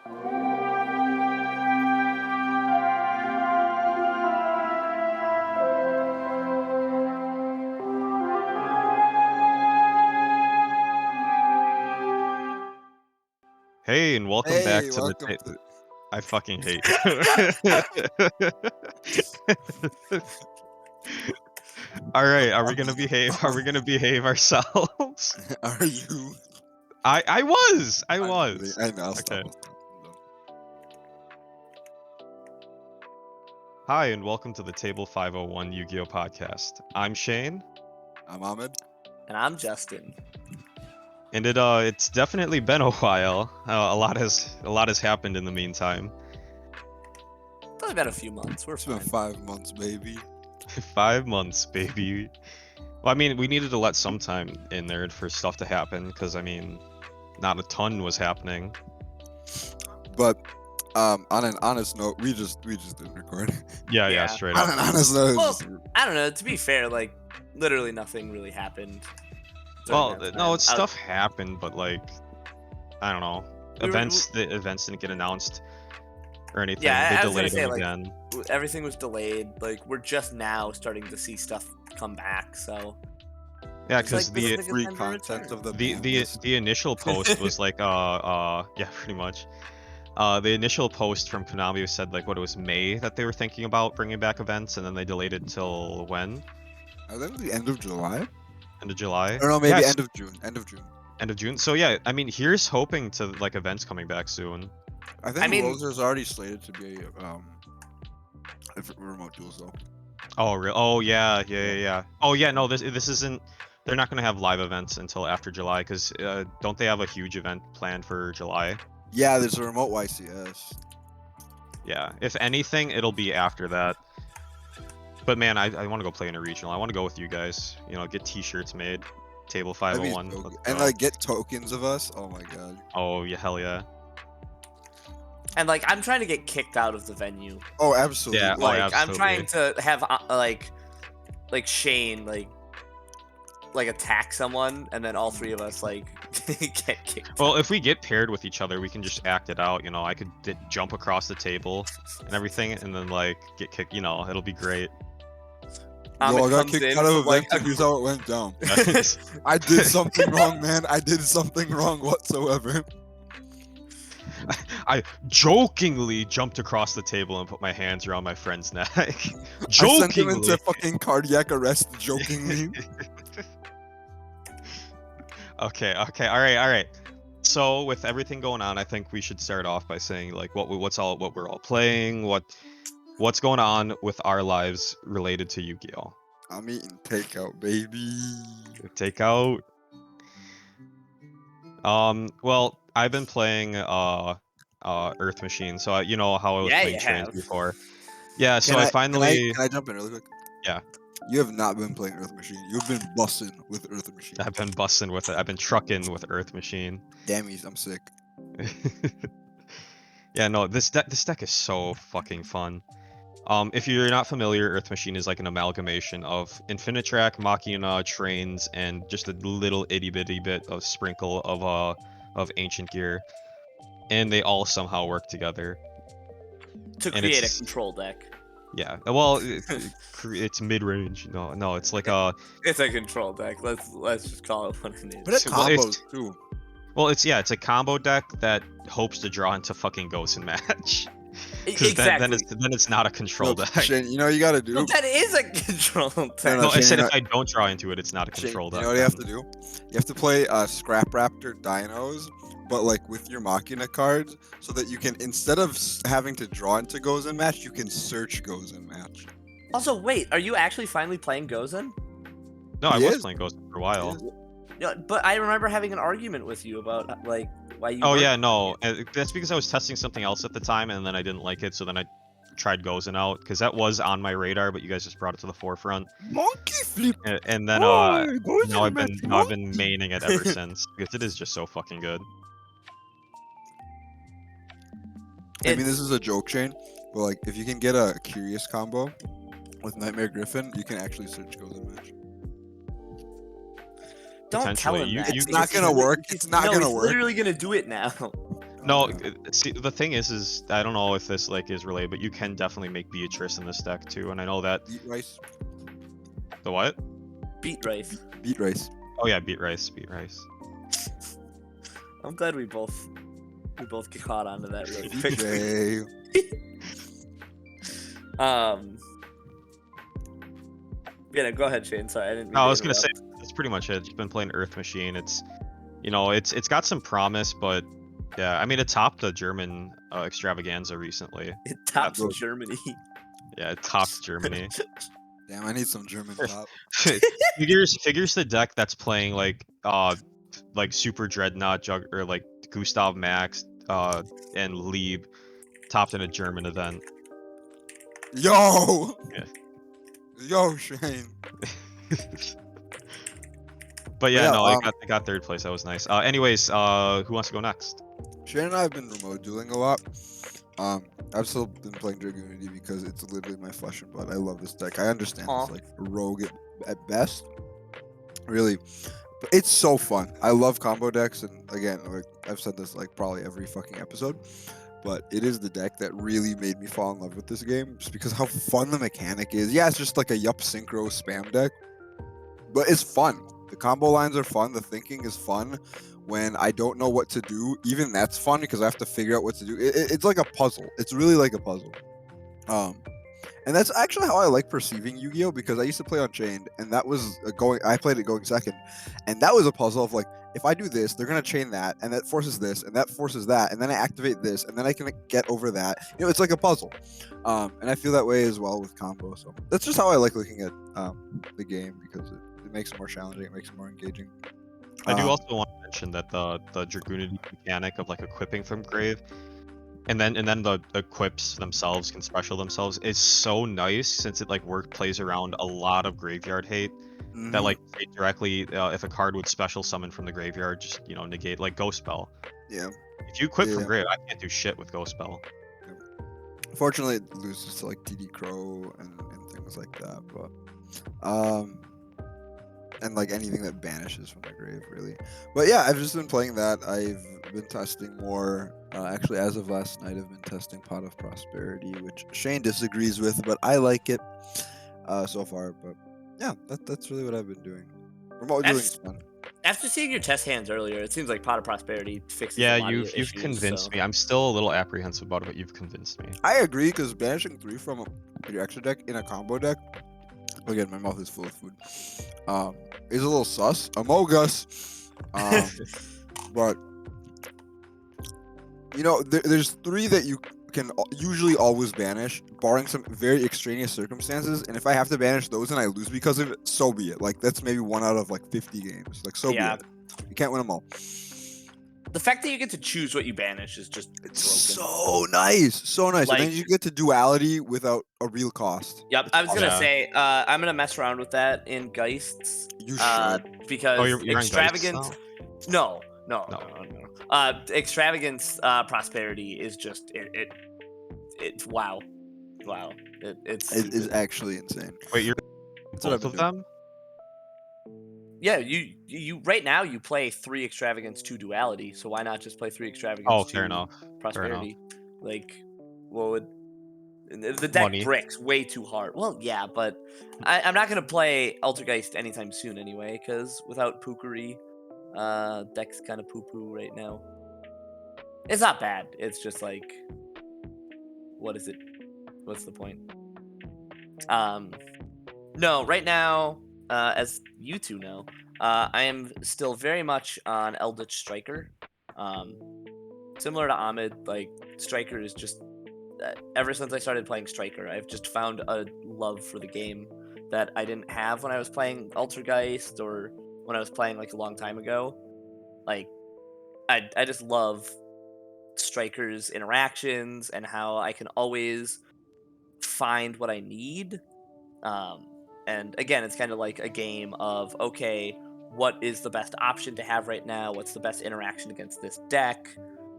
Hey, and welcome back Hey, to the welcome to I fucking hate you. All right, are we gonna behave? Are we gonna behave ourselves? Are you? I was. I know. I'll Okay. stop. Hi, and welcome to the Table 501 Yu-Gi-Oh podcast. I'm Shane, I'm Ahmed. And I'm Justin. and it's definitely been a while. A lot has happened in the meantime. It's been a few months. We're It's been fine. 5 months, baby. 5 months, baby. Well, I mean, we needed to let some time in there for stuff to happen, because I mean, not a ton was happening. But on an honest note, we just didn't record. Yeah, Yeah. straight On up. an honest note, Well, it's just, I don't know. To be fair, like literally nothing really happened. Well, during that no, time. stuff happened, but like, I don't know. We were- The events didn't get announced or anything. Yeah, They I was gonna delayed say, them like, again. everything was delayed. Like we're just now starting to see stuff come back. So Yeah, it's like, because this is a good free time to content return. of the the ban the list. the initial post was like yeah, pretty much. The initial post from Konami said like what it was May that they were thinking about bringing back events, and then they delayed it till when? I think the end of July. End of July? Or no, maybe Yes, end of June. End of June. end of June. So yeah, I mean, here's hoping to like events coming back soon. I think I mean- Worlds is already slated to be remote duels though. Oh, real? Oh, yeah. Oh, yeah. No, this isn't. They're not gonna have live events until after July, because don't they have a huge event planned for July? Yeah, there's a remote YCS. Yeah. If anything, it'll be after that. But man, I want to go play in a regional. I want to go with you guys. You know, get T-shirts made. Table That'd be 501. so Let's good. And go. like get tokens of us. Oh my god. Oh yeah, hell yeah. And like I'm trying to get kicked out of the venue. Oh, absolutely. Yeah, oh, Like I'm absolutely. trying to have like Shane like attack someone, and then all three of us like get kicked. Well, if we get paired with each other, we can just act it out. You know, I could jump across the table and everything, and then like get kicked. You know, it'll be great. Yo, I got comes kicked in out of from, like, event. Here's how it went down. Yeah. I did something wrong, man. I did something wrong whatsoever. I jokingly jumped across the table and put my hands around my friend's neck. I sent him Jokingly. into fucking cardiac arrest jokingly. Okay, all right. So with everything going on, I think we should start off by saying like what we're all playing, what's going on with our lives related to Yu-Gi-Oh. I'm eating takeout, baby. Takeout. Well, I've been playing Earth Machine, so you know how I was Yeah, playing you trains have. before. Yeah, so Can I finally Can I jump in really quick? Yeah. You have not been playing Earth Machine. You've been bussing with Earth Machine. I've been busting with it. I've been trucking with Earth Machine. Damn, I'm sick. Yeah, no, this deck is so fucking fun. If you're not familiar, Earth Machine is like an amalgamation of Infinitrack, Machina, Trains, and just a little itty bitty bit of sprinkle of Ancient Gear, and they all somehow work together. to and create a it's- control deck. Yeah, well, it's mid range. No, it's like a It's a control deck. Let's just call it what it is. But it Well, it's- combos too. well, it's a combo deck that hopes to draw into fucking Ghost and Match. Because Exactly. then it's not a control Look, deck. Shane, you know what you gotta do? No, that is a control deck. No, No, I Shane, said you if I don't draw into it, it's not a Shane, control you deck. know what you have then. to do? You have to play Scrap Raptor Dinos, but like with your Machina cards, so that you can, instead of having to draw into Goes and Match, you can search Goes and Match. Also, wait, are you actually finally playing Gozen? No, I He was is. playing Ghost for a while. is. Yeah, but I remember having an argument with you about like why you. Oh weren't- yeah, no, that's because I was testing something else at the time, and then I didn't like it, so then I tried Gozen out, because that was on my radar, but you guys just brought it to the forefront, Monkey flip. and then Goes now and Match, I've been maining it ever since, because it is just so fucking good. I mean, It's- this is a joke, Shane, but like, if you can get a Curious combo with Nightmare Griffin, you can actually search Goes and Match. Don't tell potentially, him you- that. you- It's not gonna work. It's not no, gonna he's work. literally gonna do it now. No, No, Yeah. see, the thing is I don't know if this like is related, but you can definitely make Beatrice in this deck too, and I know that Beat rice. the what? Beat rice. Beat rice. Oh yeah, beat rice, beat rice. I'm glad we both get caught onto that really quickly. VJ. Yeah, no, go ahead, Shane. Sorry, I didn't mean No, to I was gonna say interrupt. that's pretty much it. Just been playing Earth Machine. It's, you know, it's got some promise, but yeah, I mean it topped the German extravaganza recently. It tops Good. Germany. Yeah, it topped Germany. Damn, I need some German top. figures the deck that's playing like Super Dreadnought or like Gustav Max and Lieb topped in a German event. Yo! Yeah. Yo, Shane. But yeah, yeah, no, I got third place. That was nice. Anyways, who wants to go next? Shane and I have been remote dueling a lot. I've still been playing Dragoonity because it's literally my flesh and blood. I love this deck. I understand Aw. it's like rogue at best. Really. But it's so fun. I love combo decks, and again, like I've said this like probably every fucking episode, but it is the deck that really made me fall in love with this game just because how fun the mechanic is. Yeah, it's just like a yup synchro spam deck, but it's fun. The combo lines are fun. The thinking is fun. When I don't know what to do, even that's fun because I have to figure out what to do. It's like a puzzle. It's really like a puzzle. And that's actually how I like perceiving Yu-Gi-Oh! Because I used to play Unchained, and that was I played it going second, and that was a puzzle of like, if I do this, they're gonna chain that, and that forces this, and that forces that, and then I activate this, and then I can get over that. You know, it's like a puzzle. And I feel that way as well with combo. So that's just how I like looking at the game because it makes it more challenging, it makes it more engaging. I do Um, also want to mention that the Dragoonity mechanic of like equipping from grave, and then the equips themselves can special themselves is so nice since it like plays around a lot of graveyard hate. That mhm, like directly, if a card would special summon from the graveyard, just negate like Ghost Spell. yeah, If you equip from yeah. grave, I can't do shit with Ghost Spell. Fortunately, it loses to like TD Crow and things like that, but and like anything that banishes from the grave, really. But yeah, I've just been playing that. I've been testing more. Actually, as of last night, I've been testing Pot of Prosperity, which Shane disagrees with, but I like it so far. But yeah, that's really what I've been doing. Remote dueling is fun. After seeing your test hands earlier, it seems like Pot of Prosperity fixes Yeah, a lot of your you've issues. convinced me. I'm still a little apprehensive about it, but you've convinced me. I agree because banishing 3 from your extra deck in a combo deck. Again, my mouth is full of food. Is a little sus. Amogus. But you know, there's 3 that you can usually always banish, barring some very extraneous circumstances. And if I have to banish those and I lose because of it, so be it. Like that's maybe 1 out of like 50 games. Like so Yeah. be it. You can't win them all. The fact that you get to choose what you banish is just It's broken. so nice, so nice. Like- and then you get to duality without a real cost. Yep, It's I was gonna Yeah. say I'm gonna mess around with that in Geists. You should. Because Oh, you're on extravagant. Geists now? No. Extravagance prosperity is just it's wow. It's It is stupid. actually insane. Wait, you're That's what I've both been of doing. them? Yeah, you right now you play 3 extravagance, 2 duality, so why not just play 3 extravagance, Oh, 2 fair enough. prosperity? Like, what would the deck Money. bricks way too hard? Well, yeah, but I'm not gonna play Altergeist anytime soon anyway, because without Pookery, deck's kind of poo poo right now. It's not bad. It's just like, what is it? What's the point? No, right now, as you two know, I am still very much on Eldritch Striker. Similar to Ahmed, like Striker is just ever since I started playing Striker, I've just found a love for the game that I didn't have when I was playing Altergeist or when I was playing like a long time ago. Like, I just love Striker's interactions and how I can always find what I need. And again, it's kind of like a game of, okay, what is the best option to have right now? What's the best interaction against this deck?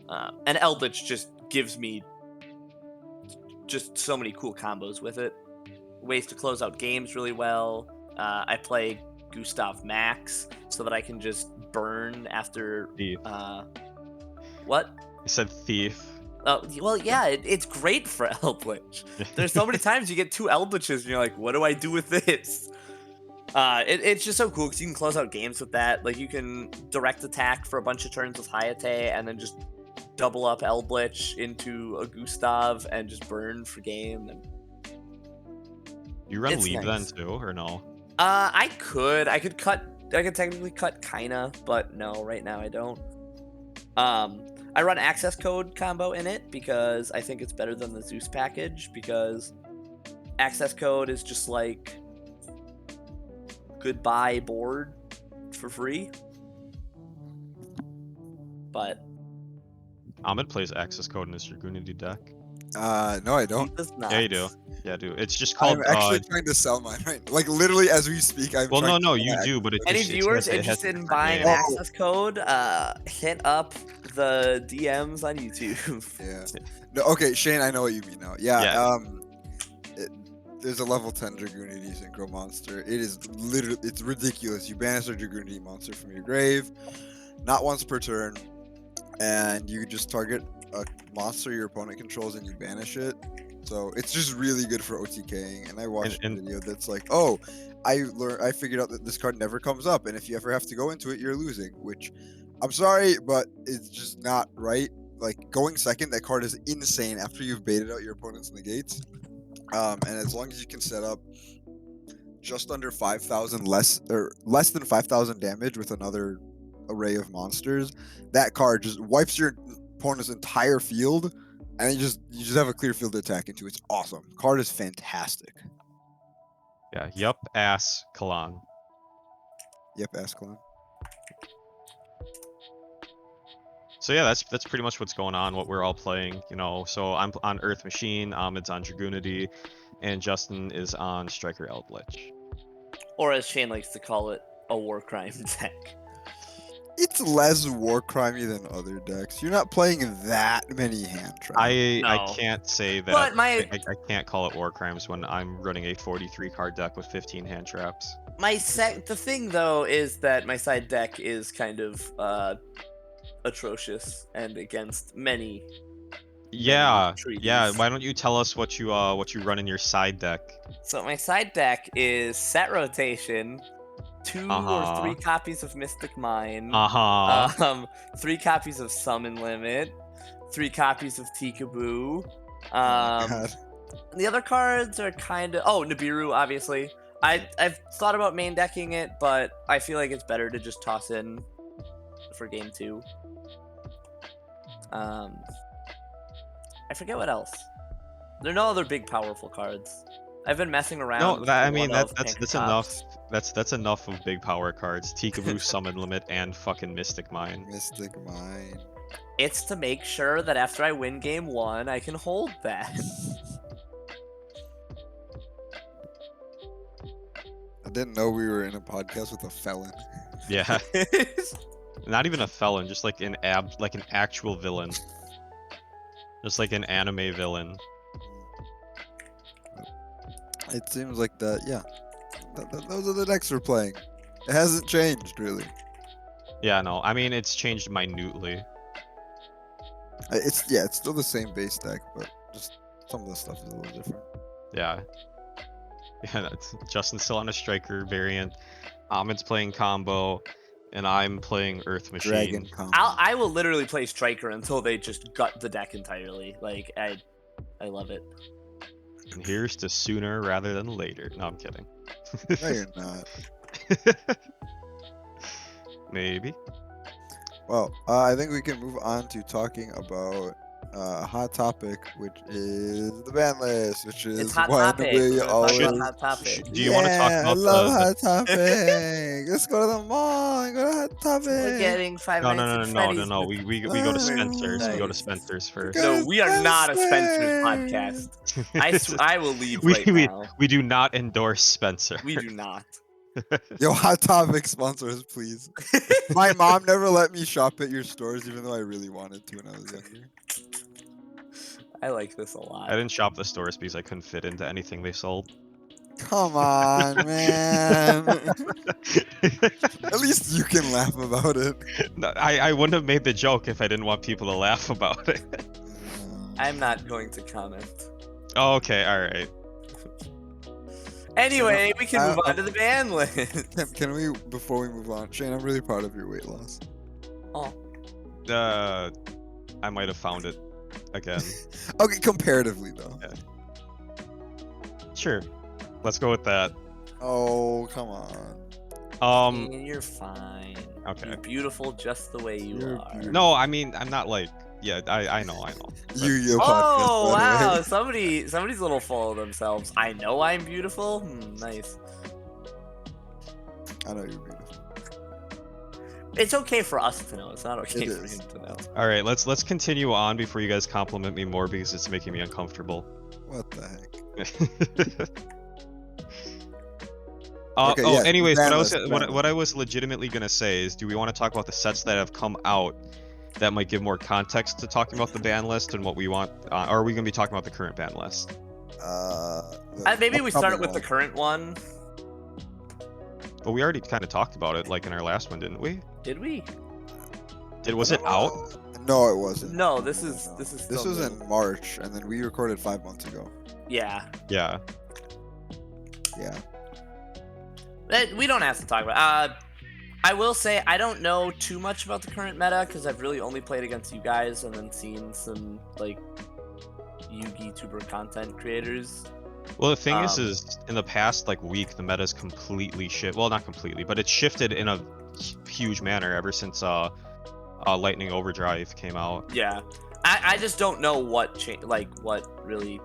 And Eldritch just gives me just so many cool combos with it. Ways to close out games really well. I play Gustav Max so that I can just burn after. Thief. What? said thief. Well, yeah, it's great for Eldritch. There's so many times you get 2 Eldritches and you're like, what do I do with this? It's just so cool because you can close out games with that. Like, you can direct attack for a bunch of turns with Hayate and then just double up Eldritch into a Gustav and just burn for game. And You run It's leave nice. then too, or no? I could technically cut kinda, but no, right now I don't. I run access code combo in it because I think it's better than the Zeus package, because access code is just like goodbye board for free. But Ahmed plays access code in his Dragoonity deck. No, I he don't. does not. Yeah, you do. Yeah, dude. It's just I'm called. actually trying to sell mine right now. Like literally as we speak, I'm Well, trying no, to sell you my do, access but it code. Any just viewers it has a interested in different buying name. Oh. access code, hit up the DMs on YouTube. Yeah. No, okay, Shane, I know what you mean now. Yeah. Yeah. There's a level 10 Dragoonity Synchro monster. It is literally, it's ridiculous. You banish a Dragoonity monster from your grave, not once per turn, and you just target a monster your opponent controls and you banish it. So it's just really good for OTKing. And I watched And- a video that's like, oh, I figured out that this card never comes up, and if you ever have to go into it, you're losing. Which, I'm sorry, but it's just not right. Like going second, that card is insane after you've baited out your opponent's negates. And as long as you can set up just under 5,000 less than 5,000 damage with another array of monsters, that card just wipes your opponent's entire field, and you just have a clear field to attack into. It's awesome. Card is fantastic. Yeah. Yup. Ass. Kalan. Yep, Ascalon. So yeah, that's pretty much what's going on. What we're all playing. You know. So I'm on Earth Machine. Ahmed's on Dragoonity, and Justin is on Striker Eldritch. Or as Shane likes to call it, a war crime deck. It's less war crimey than other decks. You're not playing that many hand traps. I No. can't say that. But my I can't call it war crimes when I'm running a 43 card deck with 15 hand traps. the thing though is that my side deck is kind of atrocious and against many Yeah. treaties. Yeah. Why don't you tell us what you run in your side deck? So my side deck is set rotation, 2 or 3 copies of Mystic Mine, 3 copies of Summon Limit, 3 copies of Tikaboo. God. The other cards are kind of Nibiru, obviously. I've thought about main decking it, but I feel like it's better to just toss in for game 2. I forget what else. There are no other big powerful cards. I've been messing around. No, with that, the I mean one-of that's Pancake enough. Tops. That's enough of big power cards. Tikaboo, Summon Limit, and fucking Mystic Mine. Mystic Mine. It's to make sure that after I win game 1, I can hold that. I didn't know we were in a podcast with a felon. Yeah, not even a felon, just like an actual villain, just like an anime villain. It seems like that. Yeah, those are the decks we're playing. It hasn't changed really. Yeah, no, I mean it's changed minutely. It's still the same base deck, but just some of the stuff is a little different. Yeah, yeah. Justin's still on a striker variant. Ahmed's playing combo, and I'm playing Earth Machine. Dragon combo. I will literally play Striker until they just gut the deck entirely. Like I love it. And here's to sooner rather than later. No, I'm kidding. No, you're not. Maybe. Well, I think we can move on to talking about a hot topic, which is the ban list, which is It's hot one topic. we We're gonna talk always. about hot topic. Do you want to talk Yeah, about I love the- hot topic. Let's go to the mall and go to hot topic. We're getting Five No, Nights no, at no, no, Freddy's no, no. with- We go to Spencer's. We go to Nice. Spencer's first. No, we are not a Spencer's podcast. I will leave right now. We do not endorse Spencer. We do not. Yo, hot topic sponsors, please. My mom never let me shop at your stores, even though I really wanted to when I was younger. I like this a lot. I didn't shop the stores because I couldn't fit into anything they sold. Come on, man. At least you can laugh about it. No, I wouldn't have made the joke if I didn't want people to laugh about it. I'm not going to comment. Oh, okay, all right. Anyway, we can move I- on to the ban list. Can we, before we move on, Shane, I'm really proud of your weight loss. Oh, I might have found it again. Okay, comparatively though. Yeah. Sure, let's go with that. Oh, come on. you're fine. Okay. You're beautiful just the way you You're are. beautiful. No, I mean I'm not like. Yeah, I know. Yu-Gi-Oh Oh podcast, by the way. wow, somebody's a little full of themselves. I know I'm beautiful. Nice. I know you're beautiful. It's okay for us to know. It's not okay It for is. him to know. All right, let's continue on before you guys compliment me more because it's making me uncomfortable. What the heck? Okay, yeah, anyways, ban what I was list, what, ban what I list. was legitimately gonna say is, do we want to talk about the sets that have come out that might give more context to talking about the ban list and what we want, or are we gonna be talking about the current ban list? Maybe we start upcoming with the one. current one. But we already kind of talked about it, like in our last one, didn't we? Did we? Was it out? No, it wasn't. No, this is No. this is This still was new. in March, and then we recorded 5 months ago. Yeah. Yeah. Yeah. We don't have to talk about. I will say I don't know too much about the current meta because I've really only played against you guys and then seen some like Yugi tuber content creators. Well, the thing Um, is in the past like week, the meta's completely shifted. Well, not completely, but it's shifted in a huge manner ever since Lightning Overdrive came out. Yeah, I just don't know what what really.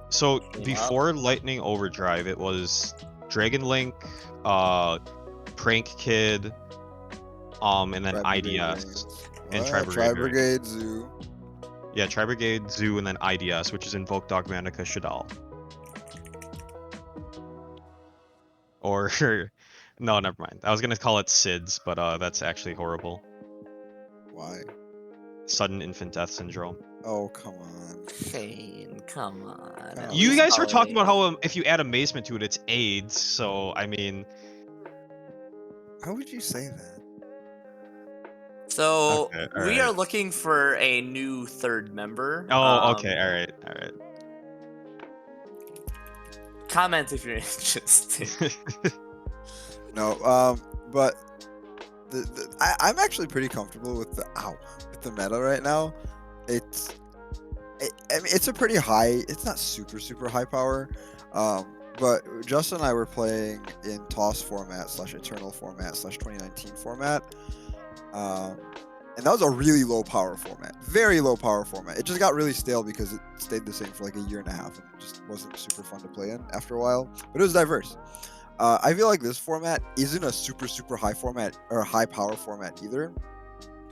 So Came before Lightning Overdrive, it was Dragon Link, Prank Kid, and then Tri-Brigade IDS Reigns. and What? Tri-Brigade. Tri-Brigade Zoo. Yeah, Tri-Brigade, Zoo, and then IDS, which is Invoke Dogmanica Shadal. Or no, never mind. I was gonna call it SIDS, but that's actually horrible. Why? Sudden Infant Death Syndrome. Oh, come on. Shane, come on. at You You least guys were spell it talking about out. how if you add amazement to it, it's AIDS. So I mean, How would you say that? So Okay, we are alright. looking for a new third member. Oh, okay, all right. Comment if you're interested. No, but I'm actually pretty comfortable with the meta right now. I mean, it's a pretty high. It's not super high power. But Justin and I were playing in TOS format / Eternal format / 2019 format. And that was a really low power format, very low power format. It just got really stale because it stayed the same for like a year and a half, and it just wasn't super fun to play in after a while. But it was diverse. I feel like this format isn't a super high format or high power format either.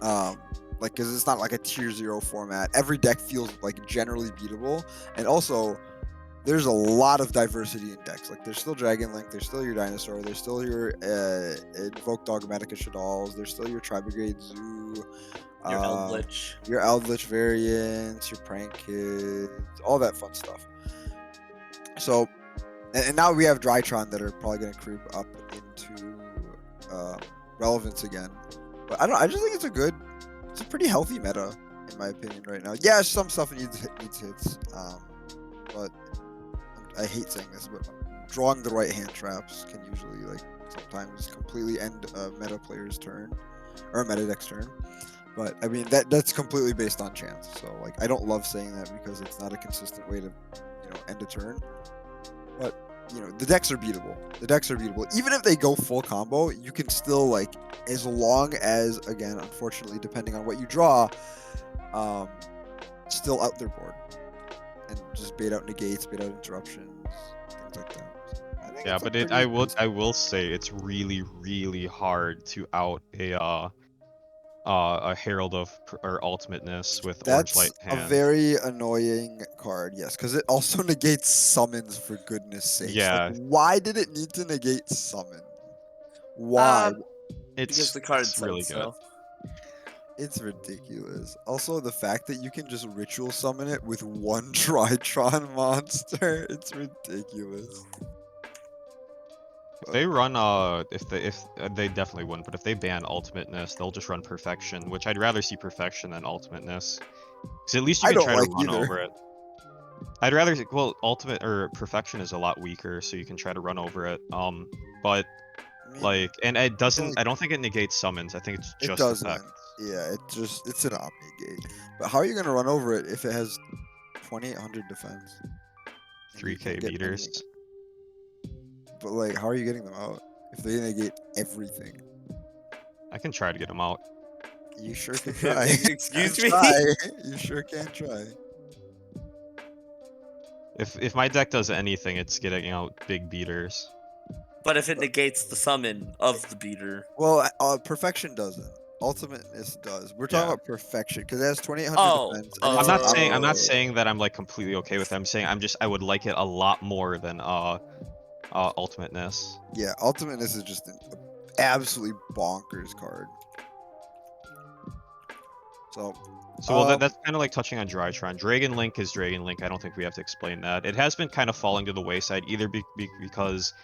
Like, because it's not like a tier 0 format. Every deck feels like generally beatable, and also there's a lot of diversity in decks. Like, there's still Dragon Link, there's still your Dinosaur, there's still your Invoke Dogmatica Shadalls, there's still your Tri-Brigade Zoo, Your Eldritch. your Eldritch variants, your Prank Kids, all that fun stuff. So, and now we have Drytron that are probably going to creep up into relevance again. But I just think it's a pretty healthy meta in my opinion right now. Yeah, some stuff needs hits, but I hate saying this, but drawing the right hand traps can usually like sometimes completely end a meta player's turn or a meta deck's turn. But I mean that's completely based on chance. So like I don't love saying that because it's not a consistent way to end a turn. But the decks are beatable. The decks are beatable. Even if they go full combo, you can still like, as long as, again, unfortunately, depending on what you draw, still out their board and just bait out negates, bait out interruptions, things like that. So I think Yeah, it's a but pretty I decent- will say it's really hard to out a Herald of or Ultimateness with Orange That's Light a hand. very annoying card, yes, because it also negates summons, for goodness sakes. Like, Yeah, why did it need to negate summon? Why? Because the card it's said really good. so. It's ridiculous. Also, the fact that you can just ritual summon it with one Tritron monster, it's ridiculous. If they run if they definitely wouldn't, but if they ban ultimateness, they'll just run perfection, which I'd rather see perfection than ultimateness. Because at least you I can don't try to like run either. over it. I'd rather well ultimate or perfection is a lot weaker, so you can try to run over it. But I mean, like, and it doesn't. only- I don't think it negates summons. I think it's it just doesn't. effect. Yeah, it's an Omni gate. But how are you gonna run over it if it has 2800 defense? And you 3K can't get beaters. anything. But like, how are you getting them out if they negate everything? I can try to get them out. You sure can try. Excuse me? Try. You sure can try. If my deck does anything, it's getting out big beaters. But if it negates the summon of the beater. Well, perfection doesn't. Ultimateness does. We're talking Yeah. about perfection because it has 2800 Oh, defense and I'm it's an not saying omni. I'm not saying that I'm like completely okay with it. I'm saying I would like it a lot more than ultimateness. Yeah, ultimateness is just an absolutely bonkers card. So, So well, that's kind of like touching on Drytron. Dragon Link is Dragon Link. I don't think we have to explain that. It has been kind of falling to the wayside either because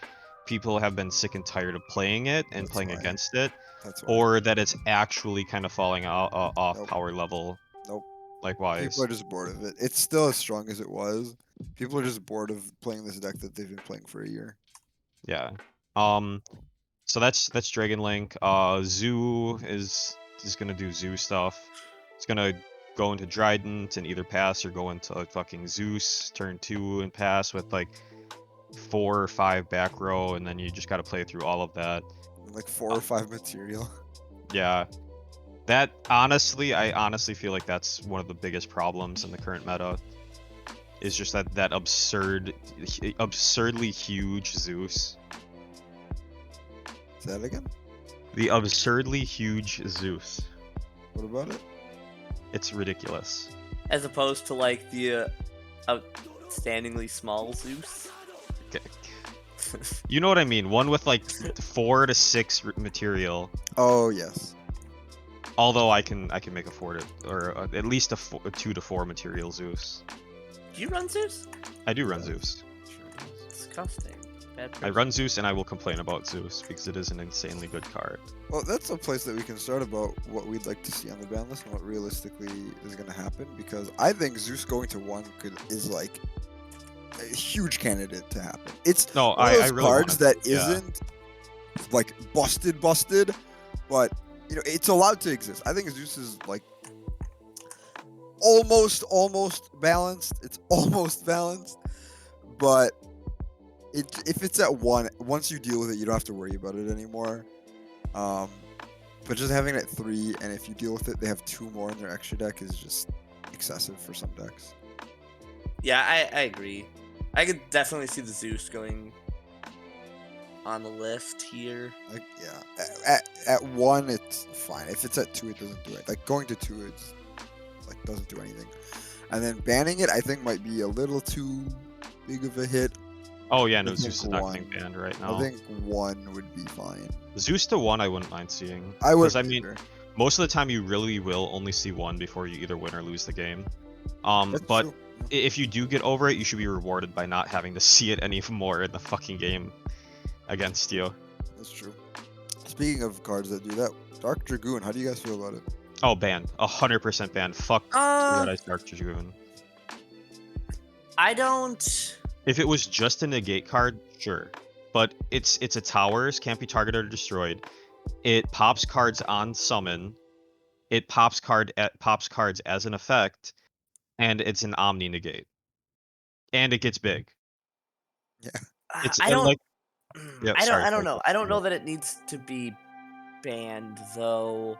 people have been sick and tired of playing it and That's playing why. against it, That's why. or that it's actually kind of falling off Nope. power level. Nope. Likewise. People are just bored of it. It's still as strong as it was. People are just bored of playing this deck that they've been playing for a year. Yeah. So that's Dragon Link. Zoo is gonna do Zoo stuff. It's gonna go into Trident and either pass or go into fucking Zeus turn 2 and pass with like 4 or 5 back row, and then you just gotta play through all of that. Like 4 or 5 material. Yeah. That I honestly feel like that's one of the biggest problems in the current meta. Is just that absurdly huge Zeus. Say that again? The absurdly huge Zeus. What about it? It's ridiculous. As opposed to like the outstandingly small Zeus. Okay. You know what I mean? One with like 4 to 6 material. Oh, yes. Although I can make a 4 to, or at least a 2 to 4 material Zeus. Do you run Zeus? I do run Zeus. Sure does. Disgusting. Bad I person. run Zeus and I will complain about Zeus because it is an insanely good card. Well, that's a place that we can start about what we'd like to see on the ban list and what realistically is going to happen. Because I think Zeus going to 1 is like a huge candidate to happen. It's No, one of those I really cards wanted that to, yeah. isn't like busted, but you know it's allowed to exist. I think Zeus is like almost balanced. It's almost balanced, but if it's at 1, once you deal with it, you don't have to worry about it anymore. But just having it at 3, and if you deal with it, they have 2 more in their extra deck is just excessive for some decks. Yeah, I agree. I could definitely see the Zeus going on the list here. Like yeah, at 1 it's fine. If it's at 2, it doesn't do it. Like going to 2, it's like doesn't do anything. And then banning it, I think might be a little too big of a hit. Oh yeah, I no, think Zeus is not 1. getting banned right I now. think 1 would be fine. Zeus to 1 I wouldn't mind seeing. I would. Because I mean, most of the time you really will only see 1 before you either win or lose the game. That's But true. if you do get over it, you should be rewarded by not having to see it anymore in the fucking game against you. That's true. Speaking of cards that do that, Dark Dragoon. How do you guys feel about it? Oh, banned. 100% banned. Fuck Red Eyes Dark Dragoon. I don't. If it was just a negate card, sure. But it's a towers, can't be targeted or destroyed. It pops cards on summon. It pops cards as an effect, and it's an omni negate. And it gets big. Yeah. It's I and don't. like yeah, I don't. sorry, I don't sorry, know. I don't know that it needs to be banned though.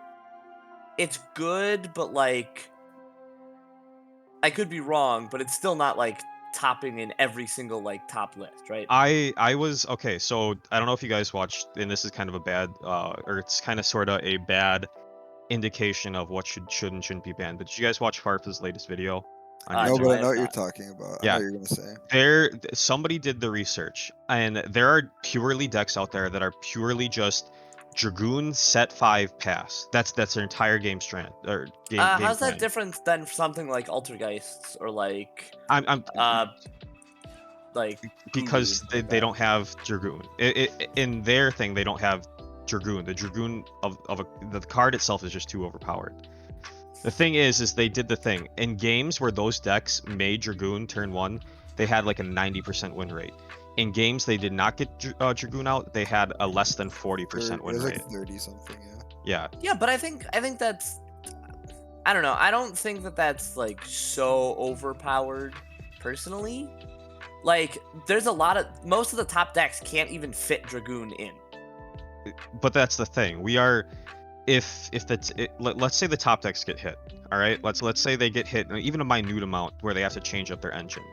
It's good, but like, I could be wrong, but it's still not like topping in every single like top list, right? I was okay, so I don't know if you guys watched, and this is kind of a bad or it's kind of sort of a bad indication of what should and shouldn't be banned. But did you guys watch Farfa's latest video on No, No, YouTube? but I have know what you're not. talking about. I Yeah. know what you're gonna say. Somebody did the research, and there are purely decks out there that are purely just Dragoon set 5 pass. That's their entire game strand or game How's plan. that different than something like Altergeists or like I'm like because guru like they that. don't have Dragoon. In their thing, they don't have Dragoon. The Dragoon the card itself is just too overpowered. The thing is they did the thing in games where those decks made Dragoon turn 1. They had like a 90% win rate. In games they did not get Dragoon out, they had a less than 40% It win was like rate. 30 something. Yeah. Yeah. Yeah, but I think that's, I don't know. I don't think that that's like so overpowered personally. Like there's a lot of, most of the top decks can't even fit Dragoon in. But that's the thing. We are if let's say the top decks get hit. All right? Let's say they get hit even a minute amount where they have to change up their engine.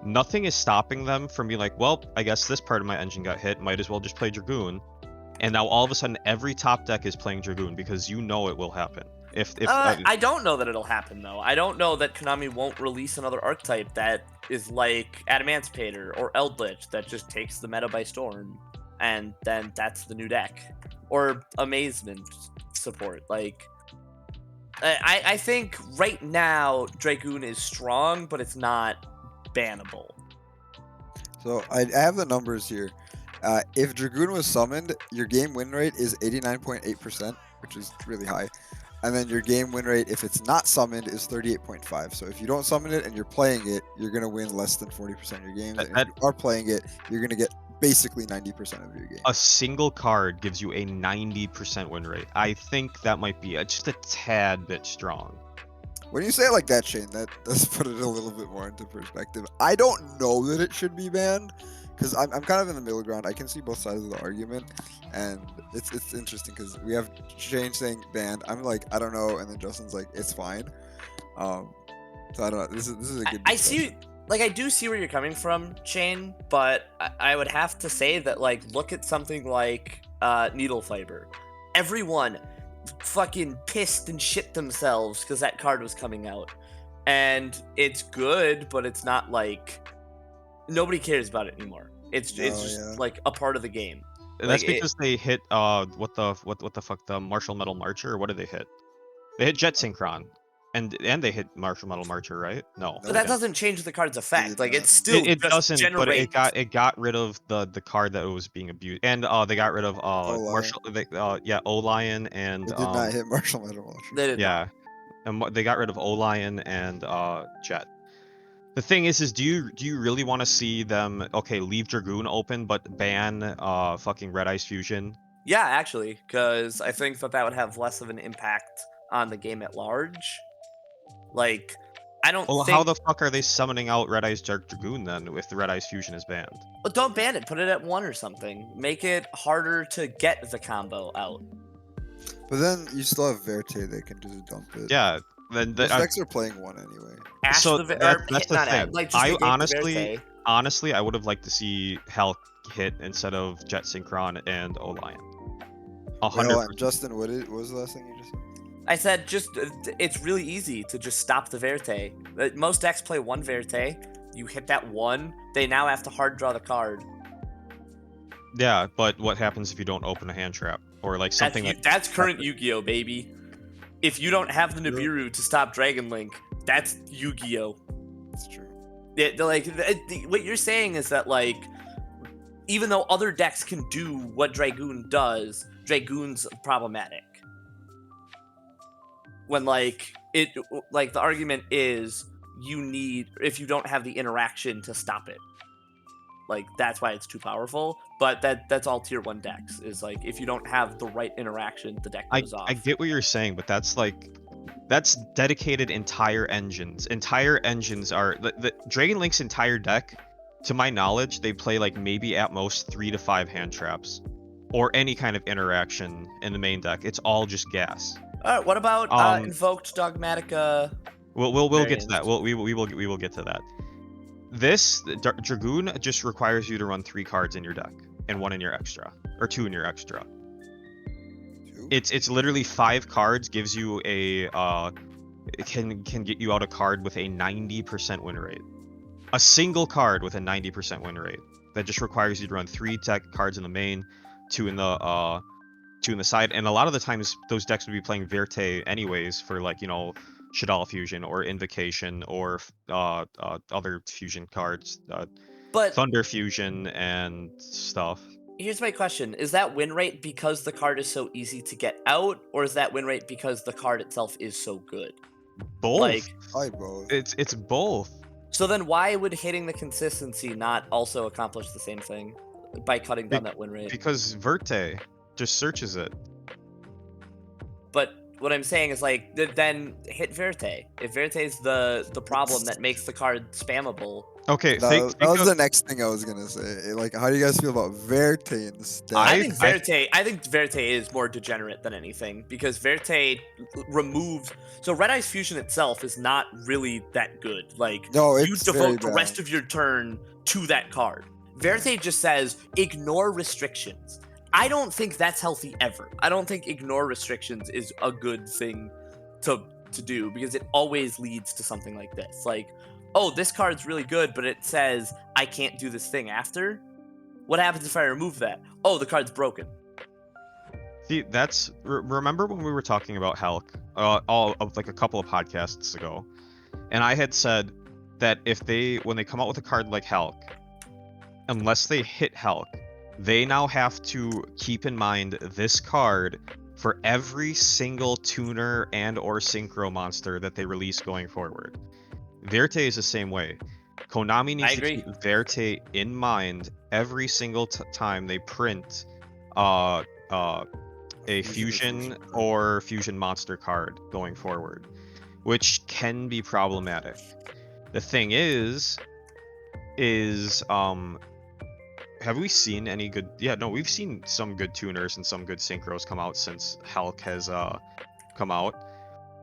Nothing is stopping them from being like, well, I guess this part of my engine got hit, might as well just play Dragoon. And now all of a sudden every top deck is playing Dragoon because you know it will happen. If I don't know that it'll happen though. I don't know that Konami won't release another archetype that is like Adamantipator or Eldritch that just takes the meta by storm, and then that's the new deck. Or Amazement support. Like, I think right now Dragoon is strong, but it's not bannable. So I have the numbers here. If Dragoon was summoned, your game win rate is 89.8%, which is really high. And then your game win rate, if it's not summoned, is 38.5. So if you don't summon it and you're playing it, you're gonna win less than 40% of your games. And if you are playing it, you're gonna get basically 90% of your game. a single card gives you a 90% win rate. I think that might be just a tad bit strong. When you say it like that, Shane, that does put it a little bit more into perspective. I don't know that it should be banned, because I'm kind of in the middle ground. I can see both sides of the argument, and it's interesting because we have Shane saying banned. I'm like, I don't know, and then Justin's like, it's fine. So I don't know. This is a good. I see, like, I do see where you're coming from, Shane, but I would have to say that, like, look at something like Needle Fiber. Everyone fucking pissed and shit themselves because that card was coming out. And it's good, but it's not like, nobody cares about it anymore. It's just like a part of the game. And Like, that's because they hit what the fuck, the Martial Metal Marcher, or what did they hit? They hit Jet Synchron. And they hit Martial Metal Marcher, right? No. But that doesn't change the card's effect. Like, it's still It just doesn't, but generate. it got rid of the card that was being abused, and they got rid of Martial, O-Lion, and It did not hit Martial Metal Marcher. They did not. and they got rid of O-Lion and Jet. The thing is do you really want to see them leave Dragoon open but ban fucking Red Ice Fusion? Yeah, actually, because I think that would have less of an impact on the game at large. Like, I don't Well, think. how the fuck are they summoning out Red Ice Dark Dragoon then if the Red Ice Fusion is banned? Well, don't ban it. Put it at 1 or something. Make it harder to get the combo out. But then you still have Verte that can just dump it. Yeah, then Most decks are playing 1 anyway. Ash so the that's the thing. Like, just I negate the honestly, I would have liked to see Hell hit instead of Jet Synchron and O-Lion. 100%. Justin, what was the last thing you just said? I said just it's really easy to just stop the Verte. Most decks play 1 Verte. You hit that 1, they now have to hard draw the card. Yeah, but what happens if you don't open a hand trap or like something that's current Yu-Gi-Oh, baby. If you don't have the Nibiru to stop Dragon Link, that's Yu-Gi-Oh. That's true. What you're saying is that, like, even though other decks can do what Dragoon does, Dragoon's problematic. When the argument is you need, if you don't have the interaction to stop it, like, that's why it's too powerful. But that's all tier 1 decks, is like, if you don't have the right interaction, the deck goes off. I get what you're saying, but that's dedicated entire engines. Entire engines are the Dragon Link's entire deck, to my knowledge, they play like maybe at most 3 to 5 hand traps or any kind of interaction in the main deck. It's all just gas. All right, what about Invoked Dogmatica? We'll get to that. We will get to that. This Dragoon just requires you to run 3 cards in your deck and 1 in your extra, or 2 in your extra. 2? It's literally 5 cards, gives you a it can get you out a card with a 90% win rate. A single card with a 90% win rate that just requires you to run 3 deck cards in the main, 2 in the 2 in the side, and a lot of the times those decks would be playing Verte anyways for, like, you know, Shaddoll Fusion or Invocation or other fusion cards. But Thunder Fusion and stuff. here's my question: is that win rate because the card is so easy to get out, or is that win rate because the card itself is so good? Both. Like, I both. It's both. so then why would hitting the consistency not also accomplish the same thing by cutting down that win rate? Because Verte just searches it. But what I'm saying is like then hit Verte. If Verte is the problem that makes the card spammable. Okay, That think was of, the next thing I was gonna say. Like, how do you guys feel about Verte instead? I I- think Verte is more degenerate than anything because Verte removes. So Red Eyes Fusion itself is not really that good. Like, No, you it's very devote the rest bad. of your turn to that card. Verte just says ignore restrictions. I don't think that's healthy ever. I don't think ignore restrictions is a good thing to do because it always leads to something like this. Like, oh, this card's really good, but it says I can't do this thing after. What happens if I remove that? Oh, the card's broken. See, that's remember when we were talking about Hulk, all of like a couple of podcasts ago, and I had said that when they come out with a card like Hulk, unless they hit Hulk, they now have to keep in mind this card for every single tuner and or synchro monster that they release going forward. Verte is the same way. Konami needs to agree. keep Verte in mind every single time they print uh, a fusion or fusion monster card going forward, which can be problematic. The thing is have we seen any good? Yeah, no, we've seen some good tuners and some good synchros come out since Hulk has come out,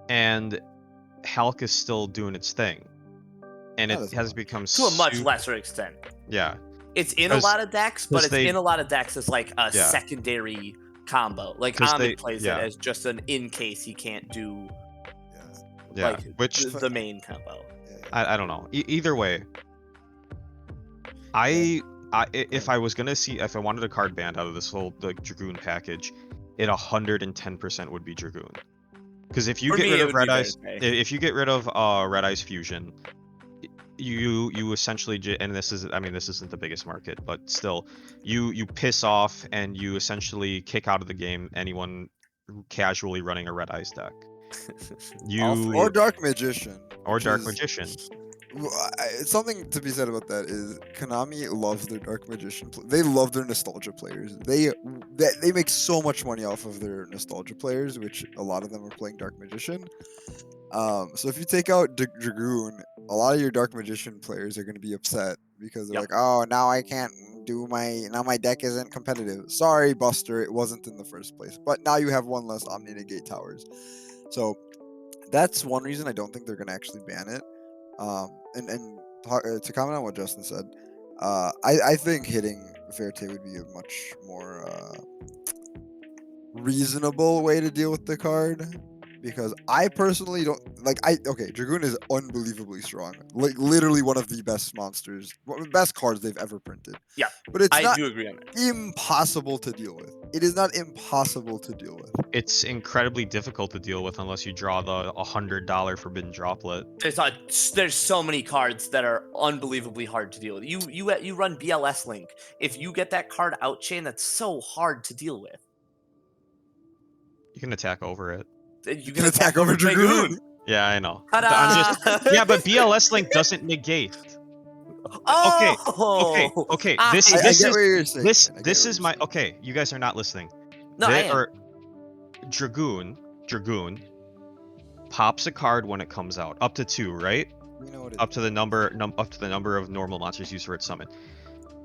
and Hulk is still doing its thing, and Not it as has much. become To a much super, lesser extent. yeah. It's in a lot of decks, but it's in a lot of decks as like a Yeah. secondary combo. Like 'Cause Ahmed plays yeah. it as just an in case he can't do Yeah, like which the main combo. I don't know. Either way, if I was gonna see if I wanted a card band out of this whole like Dragoon package, it 110% would be Dragoon. Because if you For get me, rid it of would Red be Eyes, Verte. if you get rid of Red Eyes Fusion, you essentially and this isn't the biggest market, but still, you piss off and you essentially kick out of the game anyone casually running a Red Eyes deck. All three. Or Dark Magician. Or which Dark is- Magician. Something to be said about that is Konami loves their Dark Magician. They love their nostalgia players. They make so much money off of their nostalgia players, which a lot of them are playing Dark Magician. So if you take out Dragoon, a lot of your Dark Magician players are going to be upset because they're Yep. like, "Oh, now I can't do my deck isn't competitive. Sorry, Buster, it wasn't in the first place. But now you have one less Omni Negate towers." So that's one reason I don't think they're going to actually ban it. To comment on what Justin said, I think hitting Verte would be a much more reasonable way to deal with the card, because I personally don't like. Dragoon is unbelievably strong, like literally one of the best monsters, one of the best cards they've ever printed. Yeah, but it's I not do agree on that. impossible to deal with. It is not impossible to deal with. It's incredibly difficult to deal with unless you draw the $100 forbidden droplet. There's so many cards that are unbelievably hard to deal with. You run BLS Link. If you get that card out chain, that's so hard to deal with. You can attack over it. You can attack over Dragoon. Yeah, I know. Ta-da! Yeah, but BLS Link doesn't negate. Oh, Okay. I This I get is what you're saying. this is my okay. You guys are not listening. No, I am. Dragoon pops a card when it comes out, up to 2, right? We know what it Up to the number of normal monsters used for its summon.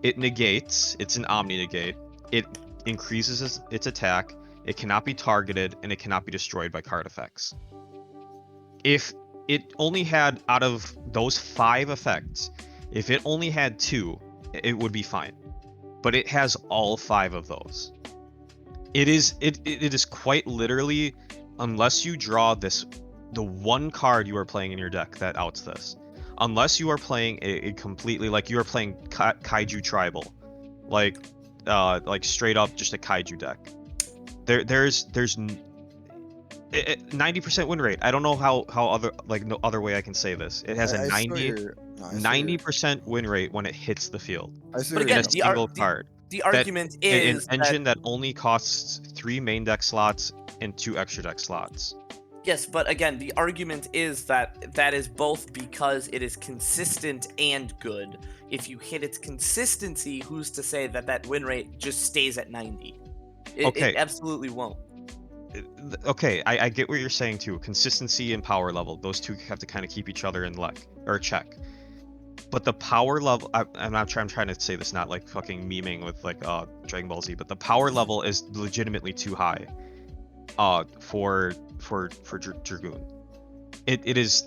It negates. It's an Omni negate. It increases its attack. It cannot be targeted, and it cannot be destroyed by card effects. If it only had, out of those 5 effects, if it only had 2, it would be fine. But it has all 5 of those. It is quite literally, unless you draw the one card you are playing in your deck that outs this, unless you are playing a completely, like you are playing Kaiju Tribal, like straight up just a Kaiju deck. There's 90% win rate. I don't know how other, like, no other way I can say this. It has a 90. No, I see it. 90% win rate when it hits the field I see But what in you're a again, going single with. card. the That argument an is engine that that only costs 3 main deck slots and 2 extra deck slots. yes, but again, the argument is that that is both because it is consistent and good. If you hit its consistency, who's to say that that win rate just stays at 90? It Okay. absolutely won't. Okay, I get what you're saying too. Consistency and power level, those two have to kind of keep each other in check. But the power level, I'm trying to say this not like fucking memeing with like Dragon Ball Z, but the power level is legitimately too high. For Dragoon, it is.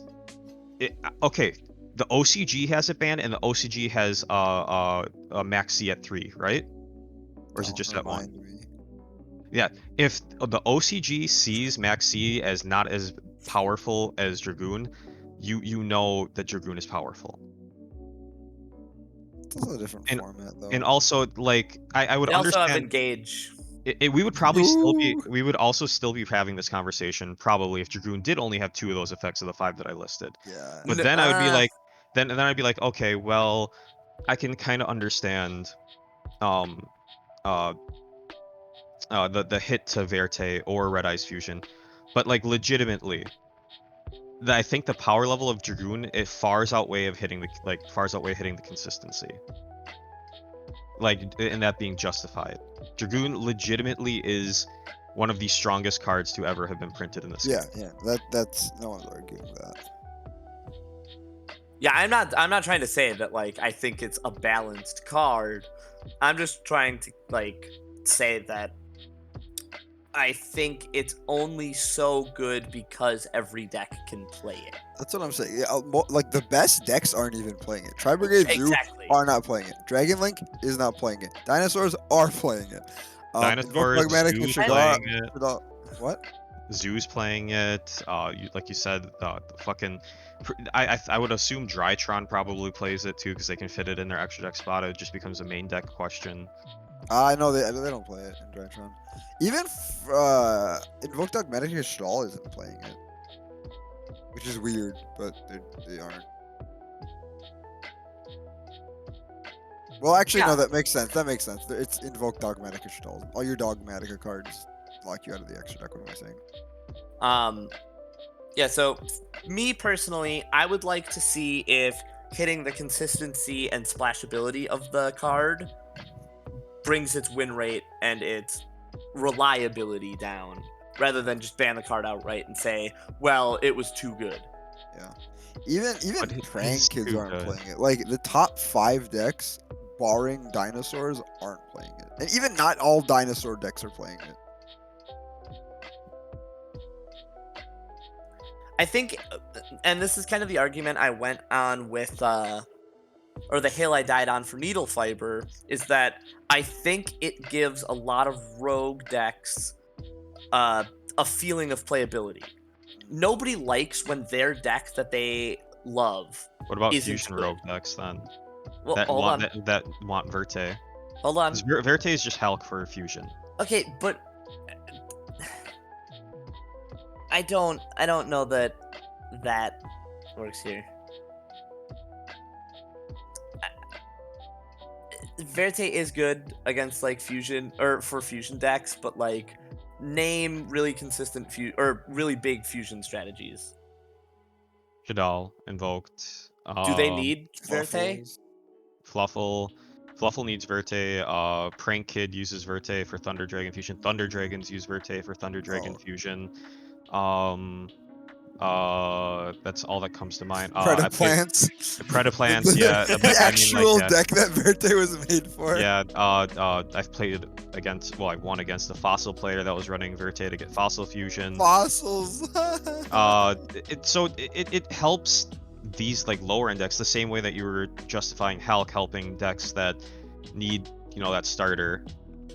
Okay. The OCG has it banned, and the OCG has a max C at 3, right? Or is it Don't just at 1? remind me. Yeah. If the OCG sees max C as not as powerful as Dragoon, you know that Dragoon is powerful. It's also a different And format, though. and also like I would They also have understand. engage. We would probably still be Ooh. we would also still be having this conversation probably if Dragoon did only have 2 of those effects of the 5 that I listed. Yeah. But N- then I would be uh, like then I'd be like, okay, well, I can kind of understand um uh the hit to Verte or Red Eyes Fusion. But like legitimately, I think the power level of Dragoon it fars outweigh hitting the consistency. Like and that being justified. Dragoon legitimately is one of the strongest cards to ever have been printed in this Yeah, game. yeah. That's no one's arguing that. yeah, I'm not trying to say that like I think it's a balanced card. I'm just trying to like say that I think it's only so good because every deck can play it. That's what I'm saying. Yeah, like the best decks aren't even playing it. Tri Brigade Zoo Exactly. are not playing it. Dragon Link is not playing it. Dinosaurs are playing it. Invoke Dinosaurs, Dogmatic and Zoo's Shadar. playing it. What? Zoo's playing it. Like you said, the fucking. I would assume Drytron probably plays it too because they can fit it in their extra deck spot. It just becomes a main deck question. I know they don't play it in Drytron. Even Invoke Dogmatic and Shadar isn't playing it, which is weird, but they aren't. Well, actually, no, Yeah. that makes sense. That makes sense. It's Invoke Dogmatic and Shadar. All your Dogmatica cards lock you out of the extra deck. What am I saying? Yeah, so me personally, I would like to see if hitting the consistency and splashability of the card brings its win rate and its reliability down, rather than just ban the card outright and say, well, it was too good. Yeah. Even But it Prank is Kids too aren't good. playing it. Like the top 5 decks, barring dinosaurs, aren't playing it. And even not all dinosaur decks are playing it. I think, and this is kind of the argument I went on with, or the hill I died on for Needle Fiber, is that I think it gives a lot of rogue decks a feeling of playability. Nobody likes when their deck that they love What about isn't Fusion good. Rogue decks then? Well, That hold want on, that want Verte. hold on. 'Cause Verte is just Hulk for Fusion. Okay, but I don't know that that works here. Verte is good against like fusion or for fusion decks, but like name really consistent or really big fusion strategies. Shadal invoked. Do they need Verte? Fluffles. Fluffle. Fluffle needs Verte. Prank Kid uses Verte for Thunder Dragon Fusion. Thunder Dragons use Verte for Thunder Dragon Oh, Fusion. That's all that comes to mind. I played Predaplants. Predaplants, yeah, The I mean, like, actual yeah, deck that Verte was made for. yeah. I've played against, well, I won against a Fossil player that was running Verte to get Fossil Fusion. Fossils. It helps these like lower end decks the same way that you were justifying Hulk helping decks that need that starter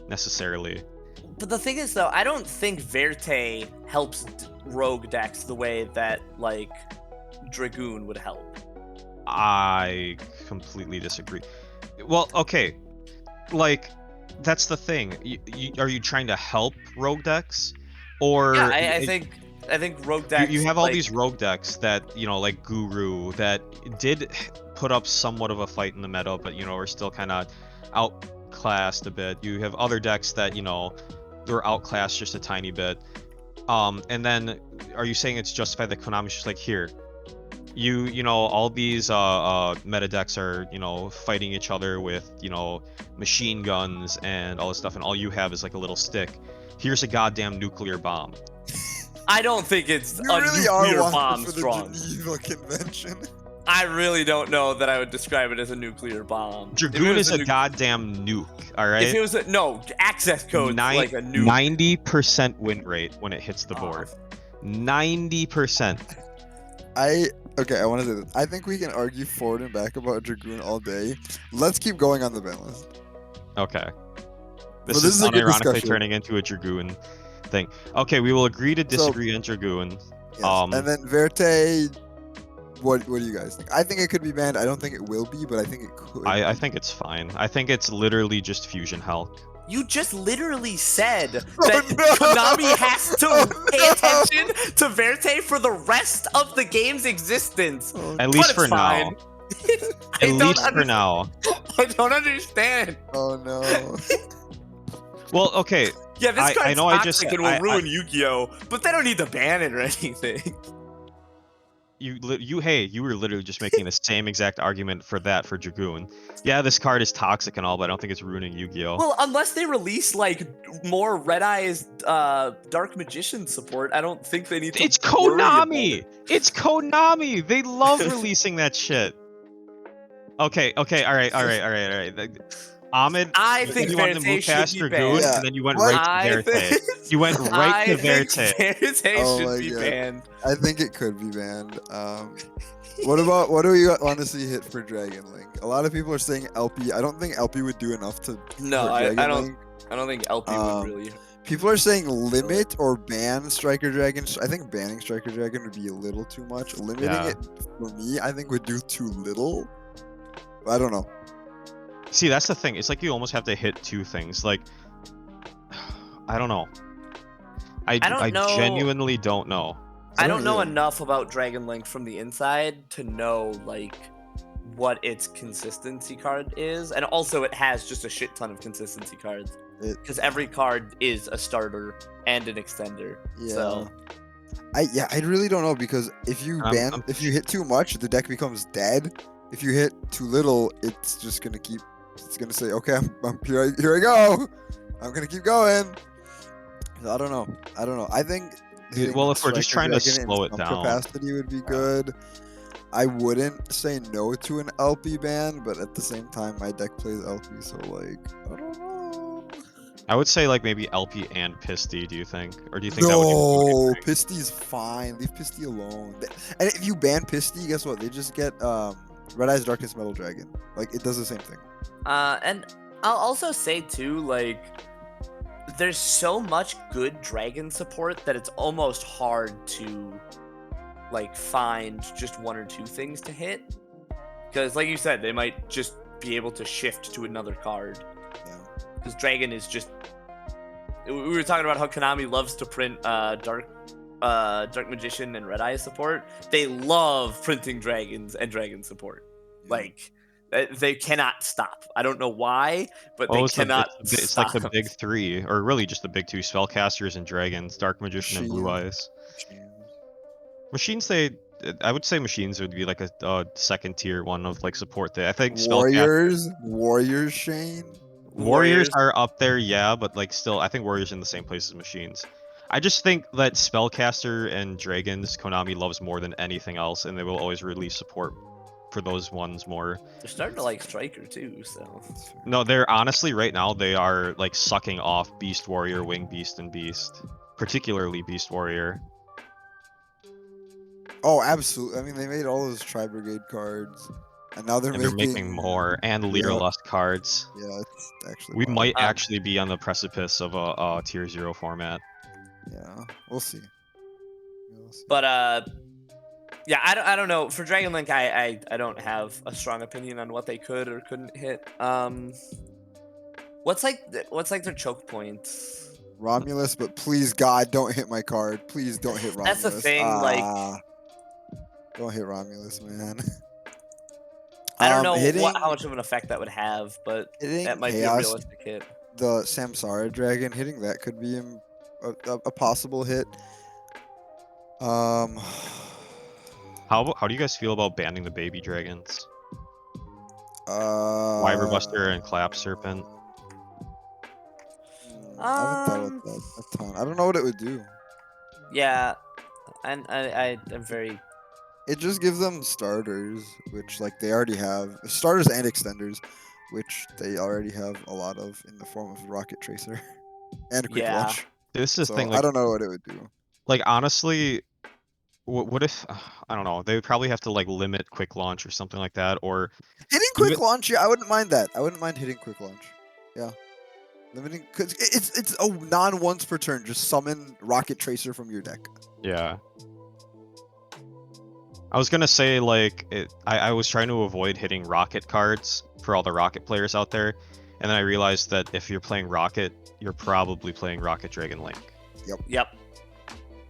necessarily. But the thing is, though, I don't think Verte helps rogue decks the way that like Dragoon would help. I completely disagree. Well, okay, like that's the thing. Are you trying to help rogue decks, Yeah, or I think I think rogue You, decks. you have all like, these rogue decks that, like Guru, that did put up somewhat of a fight in the meta, but, are still kind of outclassed a bit. You have other decks that, they're outclassed just a tiny bit. And then, are you saying it's justified that Konami's just like, here, all these meta decks are, fighting each other with, machine guns and all this stuff, and all you have is like a little stick. Here's a goddamn nuclear bomb. I don't think it's You a really are nuclear walking bomb for the strong. Geneva Convention. I really don't know that I would describe it as a nuclear bomb. If it Dragoon was is a goddamn nuke, all right? If it was no access code, like a nuke. 90% win rate when it hits the board. 90%. Okay, I want to say this. I think we can argue forward and back about Dragoon all day. Let's keep going on the ban list. Okay. This This is is a good unironically discussion. turning into a Dragoon thing. Okay, we will agree to disagree on Dragoon. Yes. And then Verte, what do you guys think? I think it could be banned. I don't think it will be, but I think it could. I think it's fine. I think it's literally just Fusion Hulk. You just literally said that no! Konami has to pay no! attention to Verte for the rest of the game's existence. At least for now. Fine. At least for now. I don't understand. Oh no. Well, okay. Yeah, this card's I know toxic and will ruin Yu-Gi-Oh, but they don't need to ban it or anything. You were literally just making the same exact argument for Dragoon. Yeah, this card is toxic and all, but I don't think it's ruining Yu-Gi-Oh. Well, unless they release like more Red Eyes Dark Magician support, I don't think they need to. It's Konami. It's Konami. They love releasing that shit. Okay, all right. Ahmed, I think you wanted to move past Dragoon, Yeah. and then you went What? right to Verte. You went right to Verte. I think Verte Oh should my be God. banned. I think it could be banned. What do you honestly hit for Dragon Link? A lot of people are saying LP. I don't think LP would do enough to. No, hurt I Dragon Link. don't think LP would really. People are saying limit or ban Striker Dragon. I think banning Striker Dragon would be a little too much. Limiting it for me, I think would do too little. I don't know. See, that's the thing. It's like you almost have to hit two things. Like, I don't know. I genuinely don't know. I don't know enough about Dragon Link from the inside to know like what its consistency card is, and also it has just a shit ton of consistency cards because every card is a starter and an extender. Yeah. So I really don't know, because if you if you hit too much, the deck becomes dead. If you hit too little, it's just gonna keep. It's gonna say, okay, I'm here I go. I'm gonna keep going. I don't know. I think. Well, if we're just trying to slow it down, capacity would be good. I wouldn't say no to an LP ban, but at the same time, my deck plays LP, so like, I don't know. I would say like maybe LP and Pisty. Do you think, or do you think no, that would? No, Pisty's fine. Leave Pisty alone. And if you ban Pisty, guess what? They just get Red Eyes Darkness Metal Dragon. Like, it does the same thing. And I'll also say too, like, there's so much good dragon support that it's almost hard to like find just one or two things to hit, because like you said, they might just be able to shift to another card. Yeah. Because dragon is just, we were talking about how Konami loves to print dark magician and red eye support. They love printing dragons and dragon support. Like, they cannot stop. I don't know why, but they cannot stop. It's like the big three, or really just the big two: spellcasters and dragons, dark magician and blue eyes. Machines, I would say machines would be like a second tier one of like support. I think Warriors, Shane. Warriors are up there, yeah, but like still, I think Warriors in the same place as machines. I just think that spellcaster and dragons, Konami loves more than anything else, and they will always release support for those ones more. They're starting to like Striker too, so. No, they're honestly right now they are like sucking off Beast Warrior, Wing Beast, and Beast, particularly Beast Warrior. Oh, absolutely. I mean, they made all those Tri Brigade cards, and now they're making more and Leader Lust cards. Yeah, it's actually. We might actually be on the precipice of a tier 0 format. Yeah, we'll see. But yeah, I don't know. For Dragon Link, I don't have a strong opinion on what they could or couldn't hit. What's like their choke points? Romulus, but please God, don't hit my card. Please don't hit Romulus. That's the thing, like- don't hit Romulus, man. I don't know hitting, how much of an effect that would have, but hitting that might be a Chaos, realistic hit. the Samsara dragon, hitting that could be a possible hit. How do you guys feel about banning the baby dragons? Uh, Wyverbuster and Clap Serpent. I haven't thought about that a ton. I don't know what it would do. Yeah, and I'm very. It just gives them starters, which like they already have starters and extenders, which they already have a lot of in the form of Rocket Tracer and Quick Yeah. Launch. This is So the thing, I like, don't know what it would do. like honestly, what if I don't know? They would probably have to like limit quick launch or something like that, or Hitting Quick even- Launch, yeah, I wouldn't mind that. I wouldn't mind hitting Quick Launch. Yeah. Limiting, cause it's a non-once per turn. Just summon Rocket Tracer from your deck. yeah. I was gonna say like I was trying to avoid hitting rocket cards for all the rocket players out there, and then I realized that if you're playing rocket, you're probably playing Rocket Dragon Link. Yep.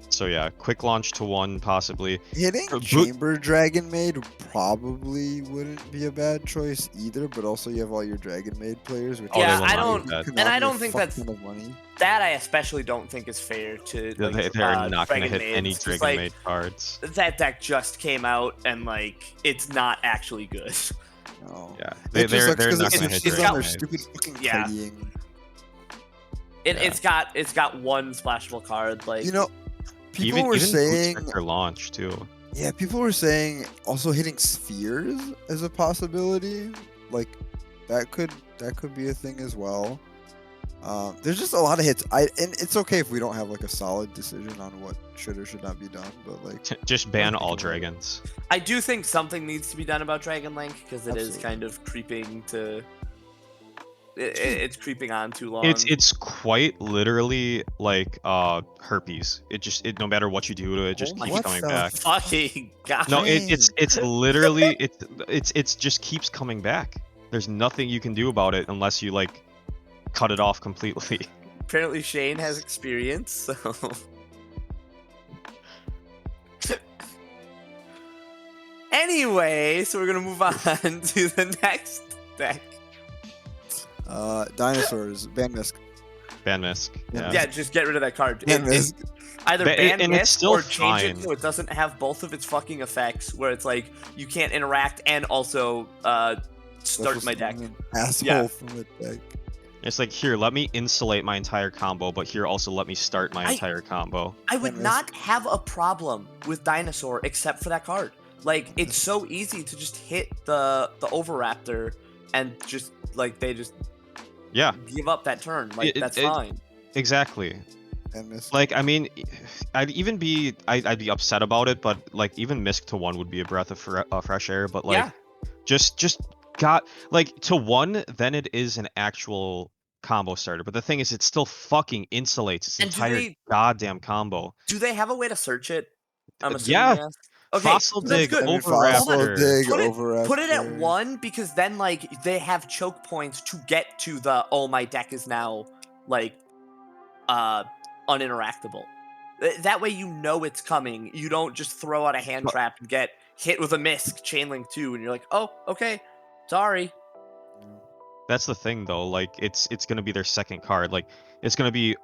So yeah, quick launch to 1 possibly. Hitting Boot- Chamber Dragon Maid probably wouldn't be a bad choice either, but also you have all your Dragon Maid players, which Oh, they Yeah, will I not don't- do that. and I Konami a don't think fuck that's- ton of money. That I especially don't think is fair to. They're Like, not gonna Dragon hit any Maids, 'cause, Dragon like, Maid cards. That deck just came out and like it's not actually good. No. Yeah, It just sucks they're 'cause not it's gonna hit it's on Dragon their Maids. stupid fucking Yeah. tidying. It's got one splashable card. Like You know, people Even were even saying, their launch too. yeah, people were saying also hitting spheres as a possibility. Like that could be a thing as well. There's just a lot of hits. And it's okay if we don't have like a solid decision on what should or should not be done, but like Just ban think all about it. dragons. I do think something needs to be done about Dragon Link because it is Absolutely. kind of creeping to. It's creeping on too long. It's quite literally like herpes. It no matter what you do to it, just Oh my keeps What coming the back. fucking god. No, it's Dang. literally it's just keeps coming back. There's nothing you can do about it unless you like cut it off completely. Apparently Shane has experience, so. Anyway, so we're gonna move on to the next deck. Dinosaurs, ban Misk. Ban Misk. Yeah. Yeah, just get rid of that card. Ban Misk. Either But ban and it's Mist still or change it fine. so it doesn't have both of its fucking effects, where it's like you can't interact and also start my deck. Asshole Yeah. from the deck. It's like, here, let me insulate my entire combo, but here also let me start my entire combo. I would Mist. not have a problem with Dinosaur except for that card. Like it's so easy to just hit the Overraptor and just like they just Yeah, give up that turn. Like that's fine. Ban exactly. Misk. Like, I mean, I'd be upset about it, but like even Misk to 1 would be a breath of fresh air. But like, Yeah. just got like to 1, then it is an actual combo starter. But the thing is, it still fucking insulates its And do entire they- goddamn combo. Do they have a way to search it? I'm assuming Yeah. yes. Okay, Fossil that's Dig, good. I mean, Overraptor. Fossil Dig, Put it- Overraptor. Put it at 1 because then like they have choke points to get to the my deck is now like uninteractable. That way you know it's coming. You don't just throw out a hand trap and get hit with a Misk Chainlink 2 and you're like, "Oh, okay. Sorry." That's the thing though, like it's gonna be their second card. Like it's gonna be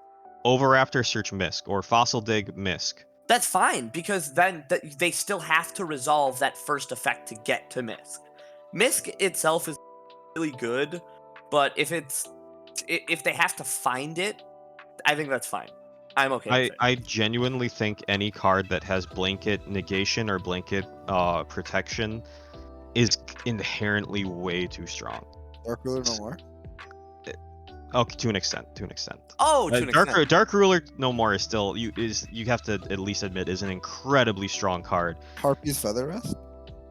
Overraptor search Misk or Fossil Dig Misk. That's fine because then they still have to resolve that first effect to get to Misk. Misk itself is really good, but if they have to find it, I think that's fine. I'm okay with it. I genuinely think any card that has blanket negation or blanket protection is inherently way too strong. Dark Ruler no more. Okay, to an extent. Oh, to an extent. Dark Ruler no more is still you have to at least admit is an incredibly strong card. Harpy's Feather Rest.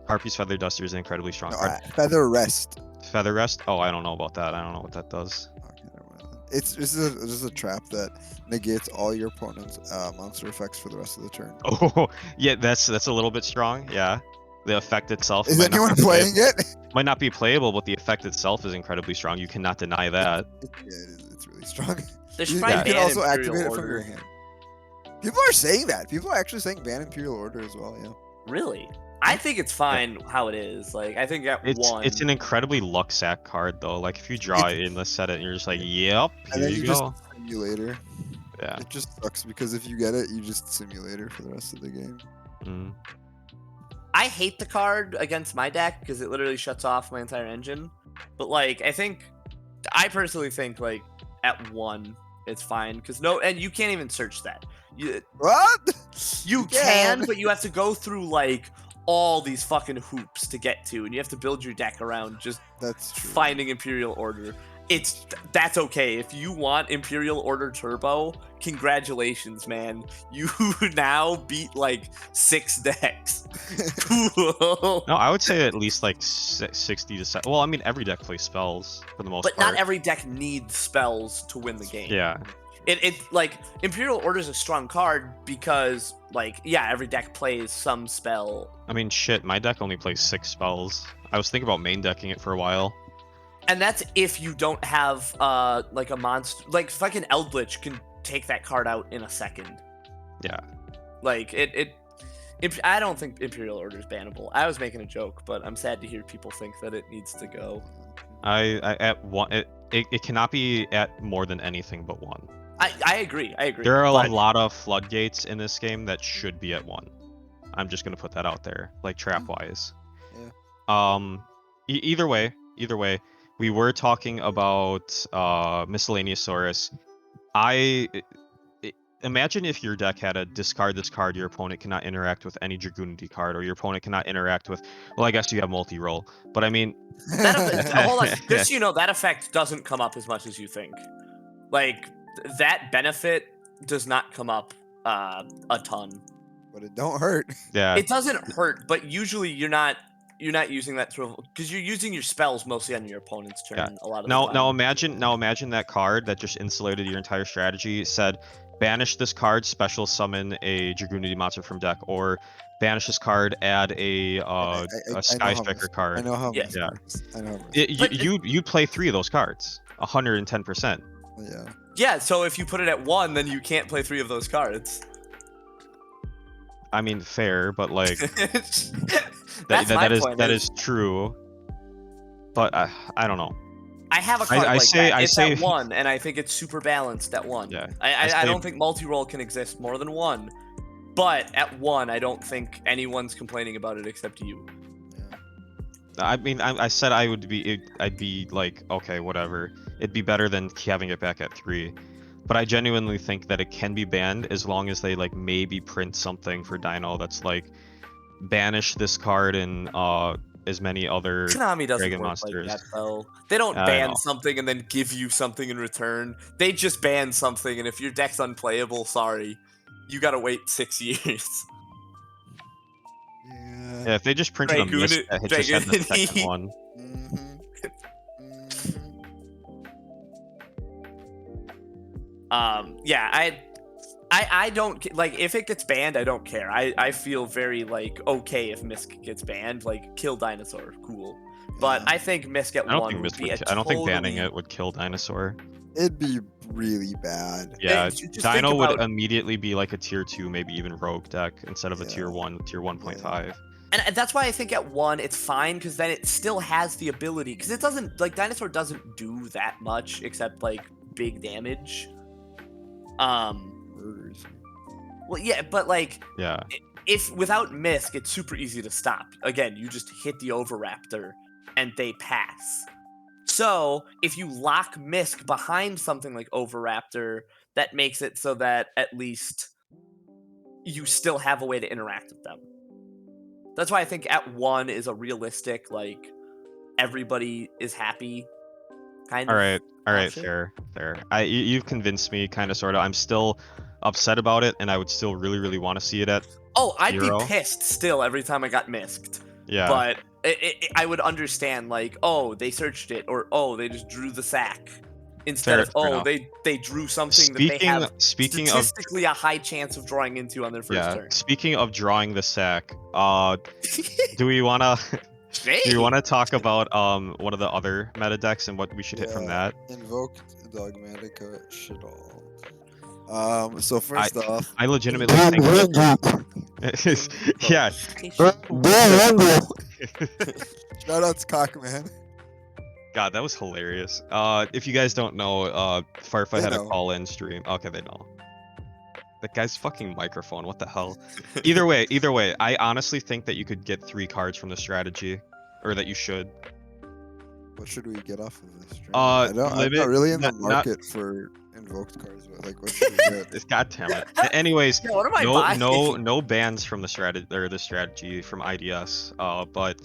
Harpy's Feather Duster is an incredibly strong No, card. Feather Rest. Feather Rest? Oh, I don't know about that. I don't know what that does. Okay, never mind. It's just a trap that negates all your opponent's monster effects for the rest of the turn. Oh, yeah, that's a little bit strong. Yeah, the effect itself Is might not anyone be playing it? might not be playable, but the effect itself is incredibly strong. You cannot deny that. It's really strong. They should You probably Yeah. can ban also Imperial activate it Order. from your hand. People are saying that. People are actually saying ban Imperial Order as well. Yeah. Really? I think it's fine how it is. Like, I think at one. It's an incredibly luck sack card though. Like if you draw it in the set it and you're just like, yep, And here then you you just go. simulator. Yeah. It just sucks because if you get it, you just simulator for the rest of the game. Mm. I hate the card against my deck because it literally shuts off my entire engine. But like, I personally think like at one it's fine because and you can't even search that. What? You can, but you have to go through like all these fucking hoops to get to, and you have to build your deck around just That's true. finding Imperial Order. That's okay. If you want Imperial Order Turbo, congratulations, man. You now beat like 6 decks. Cool. No, I would say at least like 60 to 70. Well, I mean every deck plays spells for the most But part. not every deck needs spells to win the game. Yeah. It like Imperial Order is a strong card because like every deck plays some spell. I mean shit, my deck only plays 6 spells. I was thinking about main decking it for a while. And that's if you don't have like a monster, like fucking Eldritch can take that card out in a second. Yeah. Like I don't think Imperial Order is bannable. I was making a joke, but I'm sad to hear people think that it needs to go. I at one it cannot be at more than anything but 1. I agree. There are but a lot of floodgates in this game that should be at 1. I'm just gonna put that out there, like trap wise. Yeah. Either way, we were talking about Miscellaneousaurus. Imagine if your deck had a discard this card, your opponent cannot interact with any Dragoonity card, or your opponent cannot interact with. Well, I guess you have multi-roll, but I mean, hold on. Just so you know, that effect doesn't come up as much as you think. Like that benefit does not come up a ton. But it don't hurt. Yeah. It doesn't hurt, but usually you're not using that because you're using your spells mostly on your opponent's turn a lot of the time. Now imagine that card that just insulated your entire strategy said, banish this card, special summon a Dragoonity monster from deck, or banish this card, add a Sky Striker card. I know how. Yeah. I know. You'd play 3 of those cards, 110%. Yeah. Yeah, so if you put it at 1, then you can't play 3 of those cards. I mean, fair, but like That's that is true. But I don't know. I have a card I like say- that. I It's say- at 1, and I think it's super balanced at 1. Yeah. I don't think multi-roll can exist more than 1. But at 1, I don't think anyone's complaining about it except you. I mean, I said I'd be like, okay, whatever. It'd be better than having it back at 3. But I genuinely think that it can be banned as long as they like maybe print something for Dino that's like, banish this card and as many other Konami doesn't Dragon work monsters. like that, though. They don't I ban know. something and then give you something in return. They just ban something, and if your deck's unplayable, sorry. You gotta wait 6 years. Yeah, if they just printed a mist that had just had the second Dragoonity. one. Yeah, I don't like if it gets banned. I don't care. I feel very like okay if Misk gets banned. Like kill Dinosaur, cool. But I think Misk at I don't 1 think would Mist be would. a I don't think banning totally- it would kill Dinosaur. It'd be really bad. Yeah, just think Dino would about- immediately be like a tier 2, maybe even rogue deck instead of a tier 1, tier 1.5. And that's why I think at 1 it's fine because then it still has the ability because it doesn't like Dinosaur doesn't do that much except like big damage. Murders. Well, yeah, but like Yeah. if without Misk, it's super easy to stop. Again, you just hit the Overraptor and they pass. So if you lock Misk behind something like Overraptor, that makes it so that at least you still have a way to interact with them. That's why I think at 1 is a realistic, like everybody is happy kind of. All right, option. fair. You've convinced me, kind of, sort of. I'm still upset about it, and I would still really want to see it at. Oh, I'd 0. be pissed still every time I got misked. Yeah. But I would understand, like, oh, they searched it, or oh, they just drew the sack. Instead Fair of, oh, enough. they drew something that they have Speaking of statistically a high chance of drawing into on their first turn. speaking of drawing the sack, do we wanna Do you want to talk about one of the other meta decks and what we should hit from that? Invoked Dogmatica shit all. So I first off, I legitimately think that yeah. shout out to Cockman. God, that was hilarious. If you guys don't know, Farfa They had a know. call-in stream. Okay, they know. That guy's fucking microphone. What the hell? Either way, I honestly think that you could get 3 cards from the strategy, or that you should. What should we get off of this stream? I'm not Limit really in the not market for invoked cards, but like, what should we get? God damn it. Anyways, Yeah, what am I no buying? no bans from the strategy from IDS. But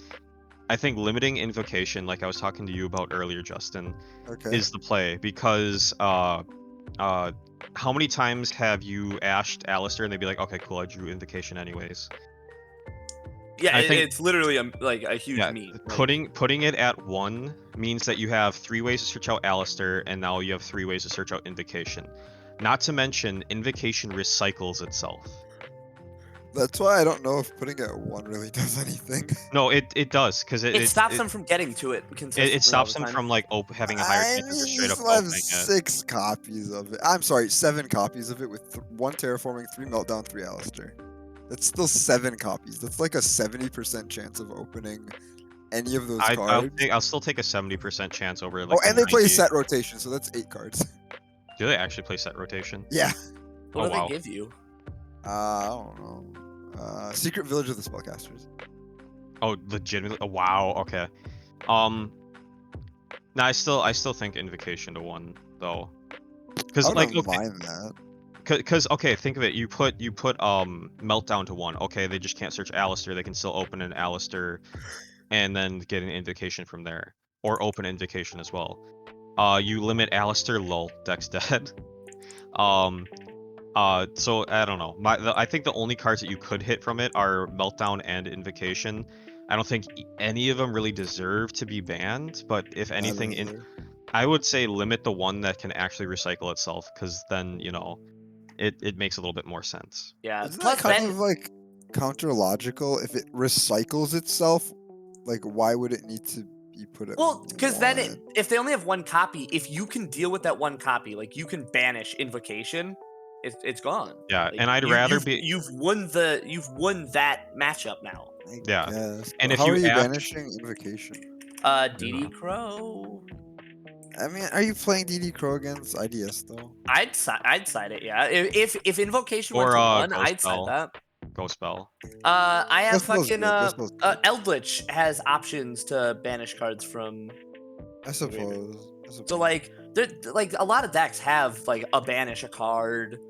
I think limiting invocation, like I was talking to you about earlier, Justin, Okay. is the play because how many times have you ashed Alistair and they'd be like, okay, cool, I drew invocation anyways. Yeah, I think it's literally like a huge yeah, meme. Like, putting it at 1 means that you have 3 ways to search out Alistair, and now you have 3 ways to search out invocation. Not to mention, invocation recycles itself. That's why I don't know if putting it at 1 really does anything. No, it does, because it stops them from getting to it consistently it all stops the them time. from like having a higher I chance of mean, just you straight up still have opening it. 6 copies of it. I'm sorry, 7 copies of it with 1 terraforming, 3 meltdown, 3 Alistair. That's still 7 copies. That's like a 70% chance of opening any of those cards. I'll still take a 70% chance over Oh, like a and they play 90. set rotation, so that's 8 cards. Do they actually play set rotation? Yeah. What Oh, do wow. they give you? I don't know. Secret Village of the Spellcasters. Oh, legitimately? Oh, wow. Okay. No, I still think invocation to 1 though, because I like wouldn't okay, mind that. because okay, think of it. You put meltdown to 1. Okay, they just can't search Alistair. They can still open an Alistair, and then get an invocation from there, or open invocation as well. You limit Alistair, lol, deck's dead. um. So I don't know. I think the only cards that you could hit from it are Meltdown and Invocation. I don't think any of them really deserve to be banned, but if I don't anything, either. I would say limit the one that can actually recycle itself, because then, it makes a little bit more sense. Yeah. Isn't that Plus, kind then of like counter logical? If it recycles itself, like why would it need to be put at well, because then 1? if they only have 1 copy, if you can deal with that 1 copy, like you can banish invocation, it's gone. Yeah, Like and I'd rather be you've won that matchup now. I yeah. guess. And But if how are you you ask, banishing invocation? DD Crow. I mean, are you playing DD Crow against IDS though? I'd side it. Yeah. If invocation went or to 1, Ghost I'd side Spell, that. Ghost Spell. I have Ghost Spell's fucking good. Ghost Spell's good. Eldritch has options to banish cards from I suppose. So like like a lot of decks have like a banish a card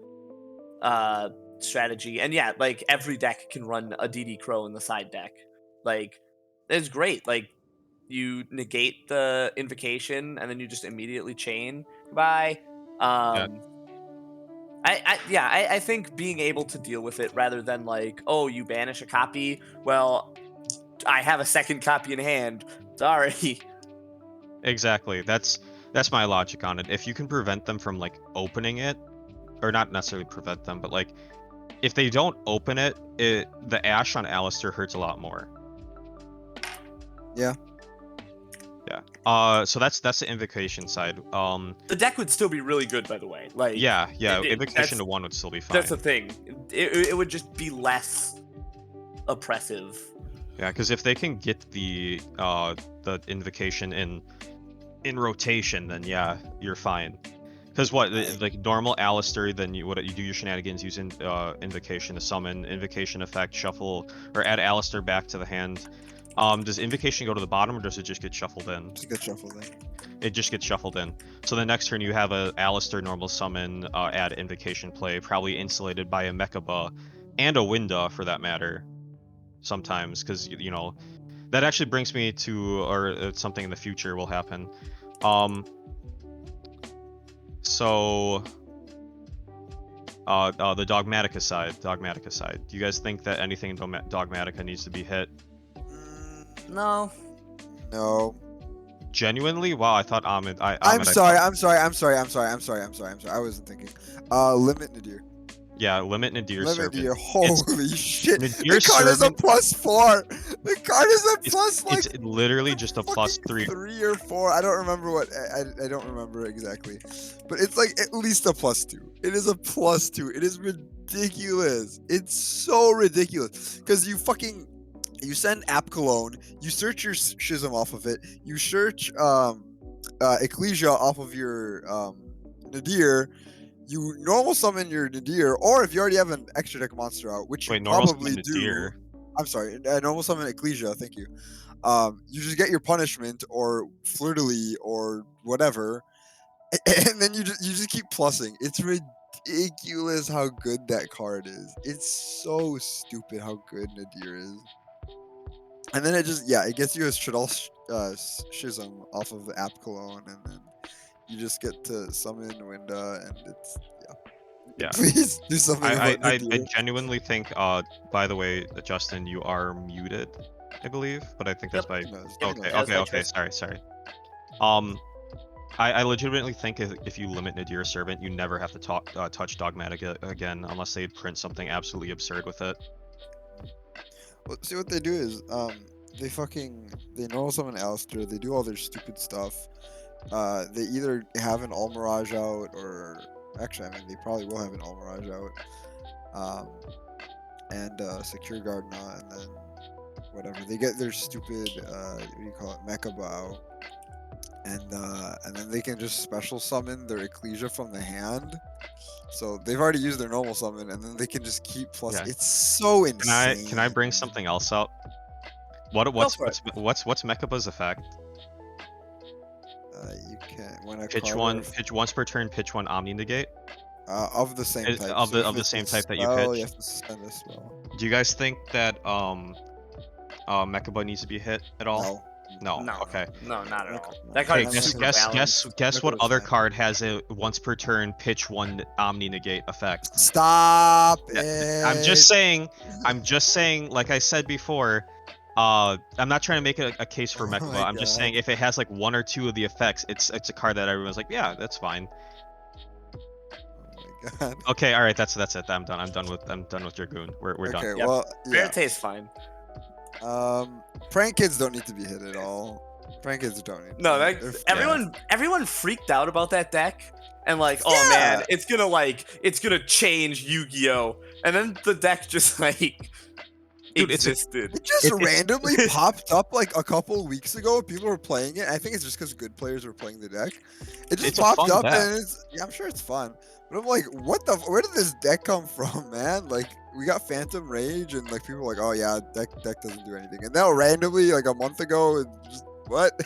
strategy. And yeah, like every deck can run a DD Crow in the side deck. Like it's great. Like you negate the invocation and then you just immediately chain. Goodbye. Yeah, I think being able to deal with it rather than like, oh, you banish a copy. Well, I have a second copy in hand. Sorry. exactly. That's my logic on it. If you can prevent them from like opening it, or not necessarily prevent them, but like if they don't open it, the Ash on Alistair hurts a lot more. Yeah. Yeah. So that's the invocation side. The deck would still be really good, by the way. Like, Yeah. it- Invocation that's- to 1 would still be fine. That's the thing. It would just be less oppressive. Yeah, because if they can get the invocation in rotation, then yeah, you're fine. Because what, like normal Alistair, then you do your shenanigans using invocation to summon, invocation effect, shuffle, or add Alistair back to the hand. Does invocation go to the bottom, or does it just get shuffled in? Just get shuffled in. It just gets shuffled in. So the next turn you have a Alistair normal summon, add invocation play, probably insulated by a Mechaba, and a Winda for that matter. Sometimes, because that actually brings me to, or something in the future will happen. So the Dogmatica side. Do you guys think that anything in Dogmatica needs to be hit? No. No. Genuinely? Wow, I thought I'm sorry. I wasn't thinking. Limit Nadir. Yeah, limit Nadir Limit servant. Nadir. Holy shit! Nadir The card is a servant. +4. The card is a plus It's like literally just a fucking +3. 3 or 4. I don't remember what. I don't remember exactly, but it's like at least a +2. It is a +2. It is ridiculous. It's so ridiculous because you send App Cologne, you search your Schism off of it, you search Ecclesia off of your Nadir, you normal summon your Nadir, or if you already have an extra deck monster out, which you Wait, normal probably summon do. Nadir. I'm sorry, normal summon Ecclesia. Thank you. You just get your punishment or Fleur-de-lis or whatever, and then you just keep plussing. It's ridiculous how good that card is. It's so stupid how good Nadir is. And then it gets you a Shadal Schism off of the App Cologne, and then you just get to summon Winda, and it's Yeah. Please do something about I Nadir. genuinely think. By the way, Justin, you are muted, I believe, but I think that's Yep. by. No, it's- Okay, That's okay, by okay. choice. Sorry. Um, I legitimately think if you limit Nadir servant, you never have to touch dogmatic again, unless they print something absolutely absurd with it. Well, see what they do is they normal summon Alistair, they do all their stupid stuff. They either have an All Mirage out, or actually, I mean, they probably will have an All Mirage out. And Secure Gardener, and then whatever. They get their stupid what do you call it, Mecha Bow. And then they can just special summon their Ecclesia from the hand. So they've already used their normal summon, and then they can just keep plus. Yeah. It's so insane. Can I bring something else up? What's Mekaba's effect? You can when a Pitch card one, or pitch once per turn. Pitch one Omni negate. of the same type. Of So if the it's same a type that you spell, pitch. you have to spend a spell. Do you guys think that Mekaba needs to be hit at all? No. No. Okay. No, not at all. No. That card Hey, is super balanced. guess what Mekaba's other fine. card has a once per turn pitch one Omni negate effect? Stop Yeah, it. I'm just saying, like I said before, I'm not trying to make a case for Oh Mekaba. my I'm just saying God. if it has like one or two of the effects, it's a card that everyone's like, yeah, that's fine. Oh my God. Okay, all right, that's it. I'm done. I'm done with Dragoon. We're done. Okay, Yeah, well, yeah. Verity's fine. Prank kids don't need to be hit at all. Prank kids don't need. No, They're that everyone freaked out about that deck, and like, oh Yeah. man, it's gonna change Yu-Gi-Oh, and then the deck just like Dude, existed. It just It- randomly popped up like a couple weeks ago. People were playing it. I think it's just because good players were playing the deck. It just It's a popped fun up, deck. and I'm sure it's fun. But I'm like, where did this deck come from, man? Like, we got Phantom Rage, and like people were like, oh yeah, deck doesn't do anything. And now randomly, like a month ago, it just what?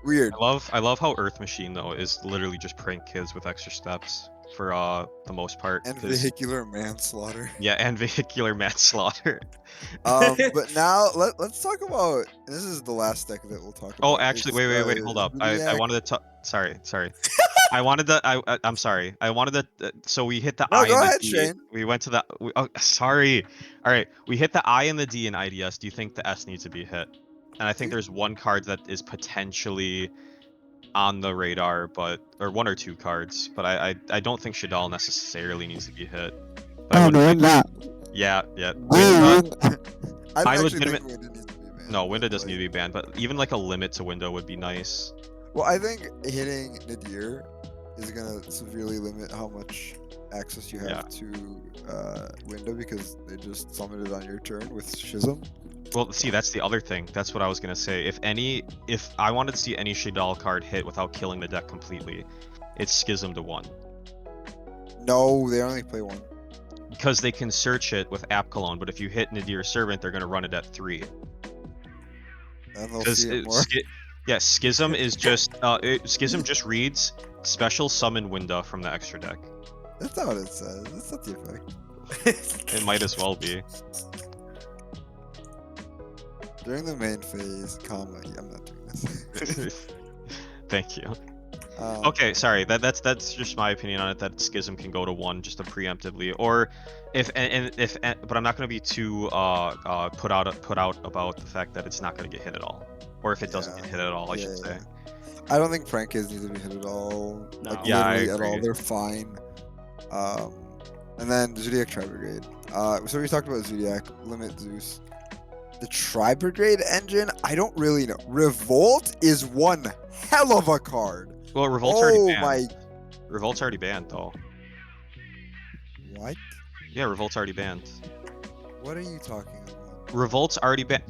Weird. I love how Earth Machine though is literally just prank kids with extra steps for the most part. And 'cause- vehicular manslaughter. Yeah, and vehicular manslaughter. But now let's talk about. This is the last deck that we'll talk about. Oh, actually, It's, wait, hold up. I Zodiac. wanted to. Sorry. I wanted to. I'm sorry. I wanted to. So we hit the No, I go and the ahead, D. Shane. We went to the. Oh, sorry. All right. We hit the I and the D in IDS. Do you think the S needs to be hit? And I think there's one card that is potentially on the radar, or one or two cards. But I don't think Shadal necessarily needs to be hit. But I wouldn't. Yeah. Winda, I I don't actually legitimate- think Winda needs to be banned. no, Winda but, doesn't like- need to be banned. But even like a limit to Winda would be nice. Well, I think hitting Nadir is gonna severely limit how much access you have Yeah. to Winda because they just summoned it on your turn with Schism. Well, see, that's the other thing. That's what I was gonna say. If I wanted to see any Shadal card hit without killing the deck completely, it's Schism to 1. No, they only play one. Because they can search it with App Cologne, but if you hit Nadir Servant, they're gonna run it at 3. And they'll Because see it more. Schism is just Schism just reads special summon Winda from the extra deck. That's not what it says. That's not the effect. It might as well be. During the main phase, comma. Yeah, I'm not doing this. Thank you. Um, Okay, sorry. That's just my opinion on it. That Schism can go to 1 just to preemptively, or if but I'm not going to be too put out about the fact that it's not going to get hit at all, or if it doesn't Yeah. get hit at all, I should Yeah, say. I don't think prank kids need to be hit at all. No. Like Yeah, I literally at all. agree. They're fine. And then Zodiac Tri-Brigade. So we talked about Zodiac, Limit Zeus. The Tri-Brigade engine, I don't really know. Revolt is one hell of a card. Well, Revolt's already Oh banned. my... Revolt's already banned, though. What? Yeah, Revolt's already banned. What are you talking about? Revolt's already banned.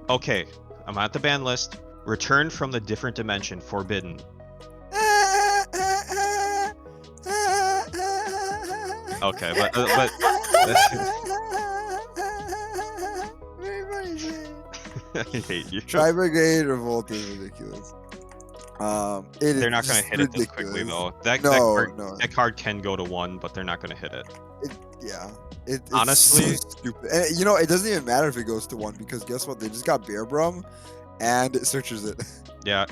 Okay, I'm at the ban list. Return from the different dimension, forbidden. Okay, but Very funny, Shane. I hate you. Tri-Brigade Revolt is ridiculous. It They're is not gonna just hit it this quickly ridiculous. though. No. That card can go to 1, but they're not gonna hit it. It's Honestly, so stupid. And, you know, it doesn't even matter if it goes to 1 because guess what? They just got Bear Brum, and it searches it. yeah.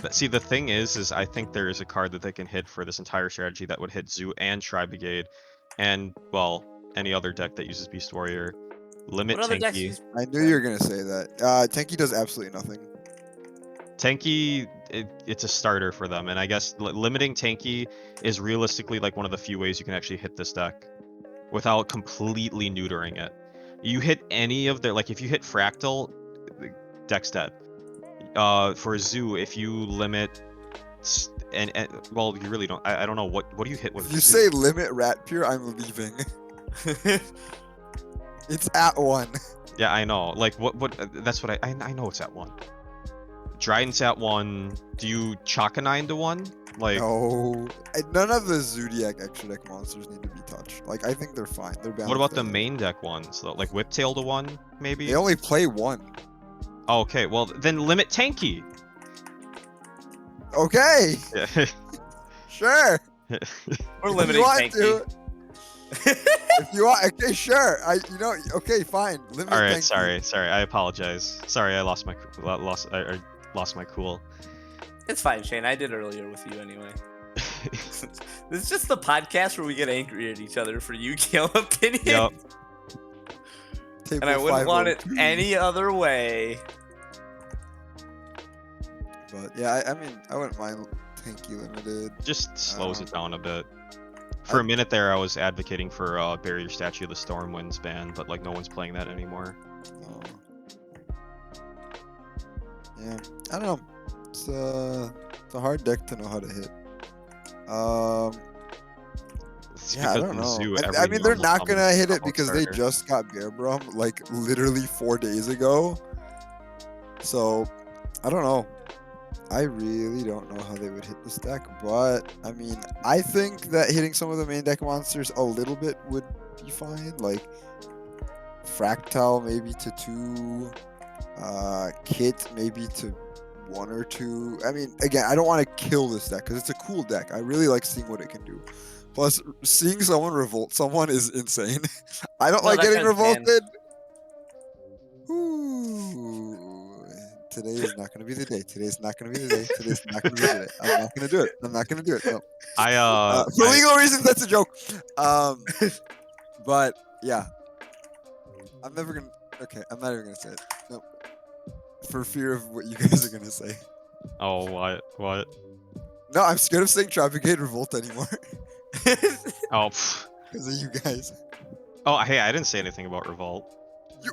But see, the thing is I think there is a card that they can hit for this entire strategy that would hit Zoo and Tri-Brigade, and well, any other deck that uses Beast Warrior. Limit What other decks Tenki. use? I knew you were gonna say that. Tenki does absolutely nothing. Tenki, it's a starter for them, and I guess limiting Tenki is realistically like one of the few ways you can actually hit this deck without completely neutering it. You hit any of their, like if you hit Fractal, the deck's dead. For Zoo, if you limit, and well, you really don't. I don't know what do you hit with. If you Zoo? say limit Rat Pure, I'm leaving. It's at 1. Yeah, I know. Like what? That's what I know. It's at 1. Dryden's at 1. Do you Chakanine to 1? Like No, none of the Zodiac extra deck monsters need to be touched. Like I think they're fine. They're bound. what about the main deck ones though? Like Whiptail to 1, maybe? They only play 1. Oh, okay, well then limit Tenki. Okay, Yeah. sure. We're If limiting you want Tenki. to. If you want, okay, sure. Okay, fine. Limit All right, Tenki. sorry. I apologize. Sorry, I lost my lost my cool. It's fine, Shane. I did earlier with you anyway. This is just the podcast where we get angry at each other for Yu-Gi-Oh opinions. Yep. Table And I wouldn't want it 502. any other way. But yeah, I mean, I wouldn't mind Tenki limited. Just slows it down a bit. For a minute there, I was advocating for Barrier Statue of the Stormwinds ban, but like no one's playing that anymore. Oh. Yeah, I don't know. It's a hard deck to know how to hit. It's Yeah, I because don't in know. Zoo, I every mean, they're normal not summon gonna is a hit it combo because they starter. just got Bear Brum like literally 4 days ago. So, I don't know. I really don't know how they would hit this deck, but I mean, I think that hitting some of the main deck monsters a little bit would be fine. Like Fractal maybe to 2, Kit maybe to 1 or 2. I mean, again, I don't want to kill this deck because it's a cool deck. I really like seeing what it can do. Plus, seeing someone revolt someone is insane. I don't No, like that getting guy's banned. revolted. Ooh. Today is not going to be the day. Today's not going to be the day. Today's not going to be the day. I'm not going to do it. I'm not going to do it. No. For legal reasons, that's a joke. But yeah, I'm never gonna. Okay, I'm not even gonna say it. No, for fear of what you guys are gonna say. Oh, what? No, I'm scared of saying Tropicade Revolt anymore Oh, because of you guys. oh, hey, I didn't say anything about Revolt. You.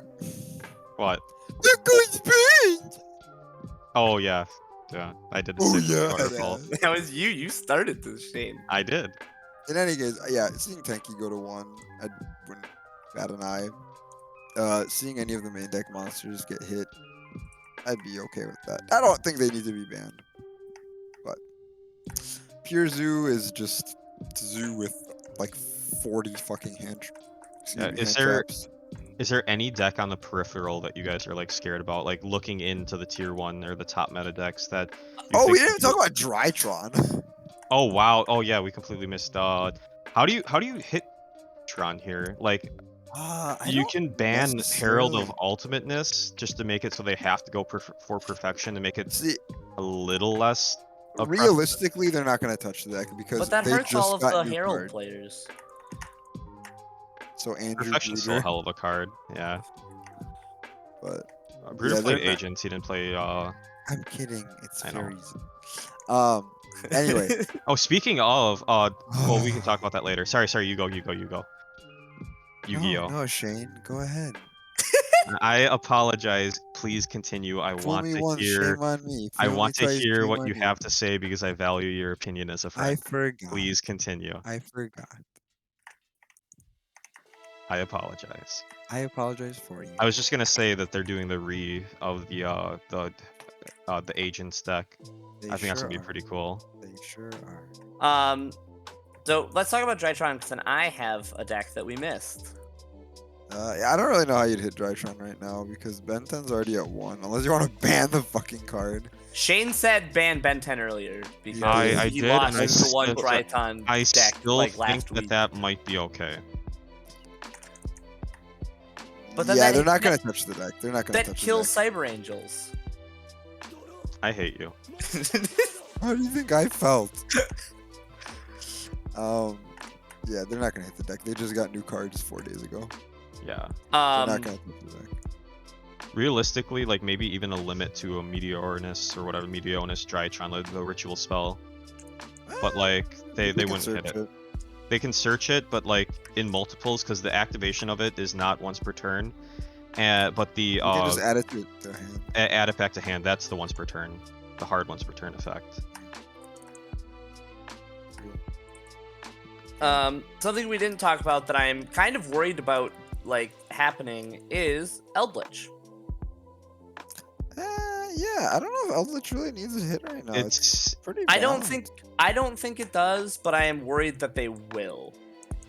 What? They're going to paint. Oh yeah, I did. Oh say something yeah. about Revolt. That was you. You started this, Shane. I did. In any case, yeah, seeing Tenki go to 1, I wouldn't bat an eye. Seeing any of the main deck monsters get hit, I'd be okay with that. I don't think they need to be banned. But Pure Zoo is just Zoo with like 40 fucking hand traps. Is there any deck on the peripheral that you guys are like scared about, like looking into the tier 1 or the top meta decks that? Oh, we didn't even talk about Drytron. Oh wow! Oh yeah, we completely missed. How do you hit Tron here? Like, you can ban Herald of Ultimateness just to make it so they have to go for perfection to make it See, a little less. realistically, they're not going to touch the deck because But that they hurts just all of got the new Herald card. players. So Andrew Perfection's still a Bruder, hell of a card. Yeah. but Bruder yeah, played they're not- Agents. He didn't play. I'm kidding. It's I know. very easy. Anyway, Oh, speaking of, well, we can talk about that later. Sorry. You go. Yu-Gi-Oh. No, Shane, go ahead. I apologize. Please continue. Fool me once, shame on me. I Fool me want to twice, hear shame what on you you. have to say because I value your opinion as a I friend. forgot. Please continue. I forgot. I apologize. I apologize for you. I was just gonna say that they're doing the of the agents deck. They I think that's sure gonna be are. pretty cool. They sure are. So let's talk about Drytron, because then I have a deck that we missed. I don't really know how you'd hit Drytron right now because Ben 10's already at 1. Unless you want to ban the fucking card. Shane said ban Ben 10 earlier because I he did, lost and I to one still- Drytron I deck still like think last that week. that might be okay. But then yeah, that- they're not that- gonna touch the deck. They're not gonna That touch kills the Cyber Angels. I hate you. deck. How do you think I felt? Yeah, they're not gonna hit the deck. They just got new cards 4 days ago. Yeah. They're not gonna touch the deck. Realistically, like maybe even a limit to a Meteoronus or whatever Meteoronus Drytron, like the ritual spell. But like they can wouldn't hit search it. They can search it, but like in multiples because the activation of it is not once per turn. But the You can just add it to their hand. add it back to hand. That's the once per turn, the hard once per turn effect. Something we didn't talk about that I'm kind of worried about, like, happening is Eldritch. Yeah, I don't know if Eldritch really needs a hit right now. It's pretty. I don't balanced. think it does, but I am worried that they will.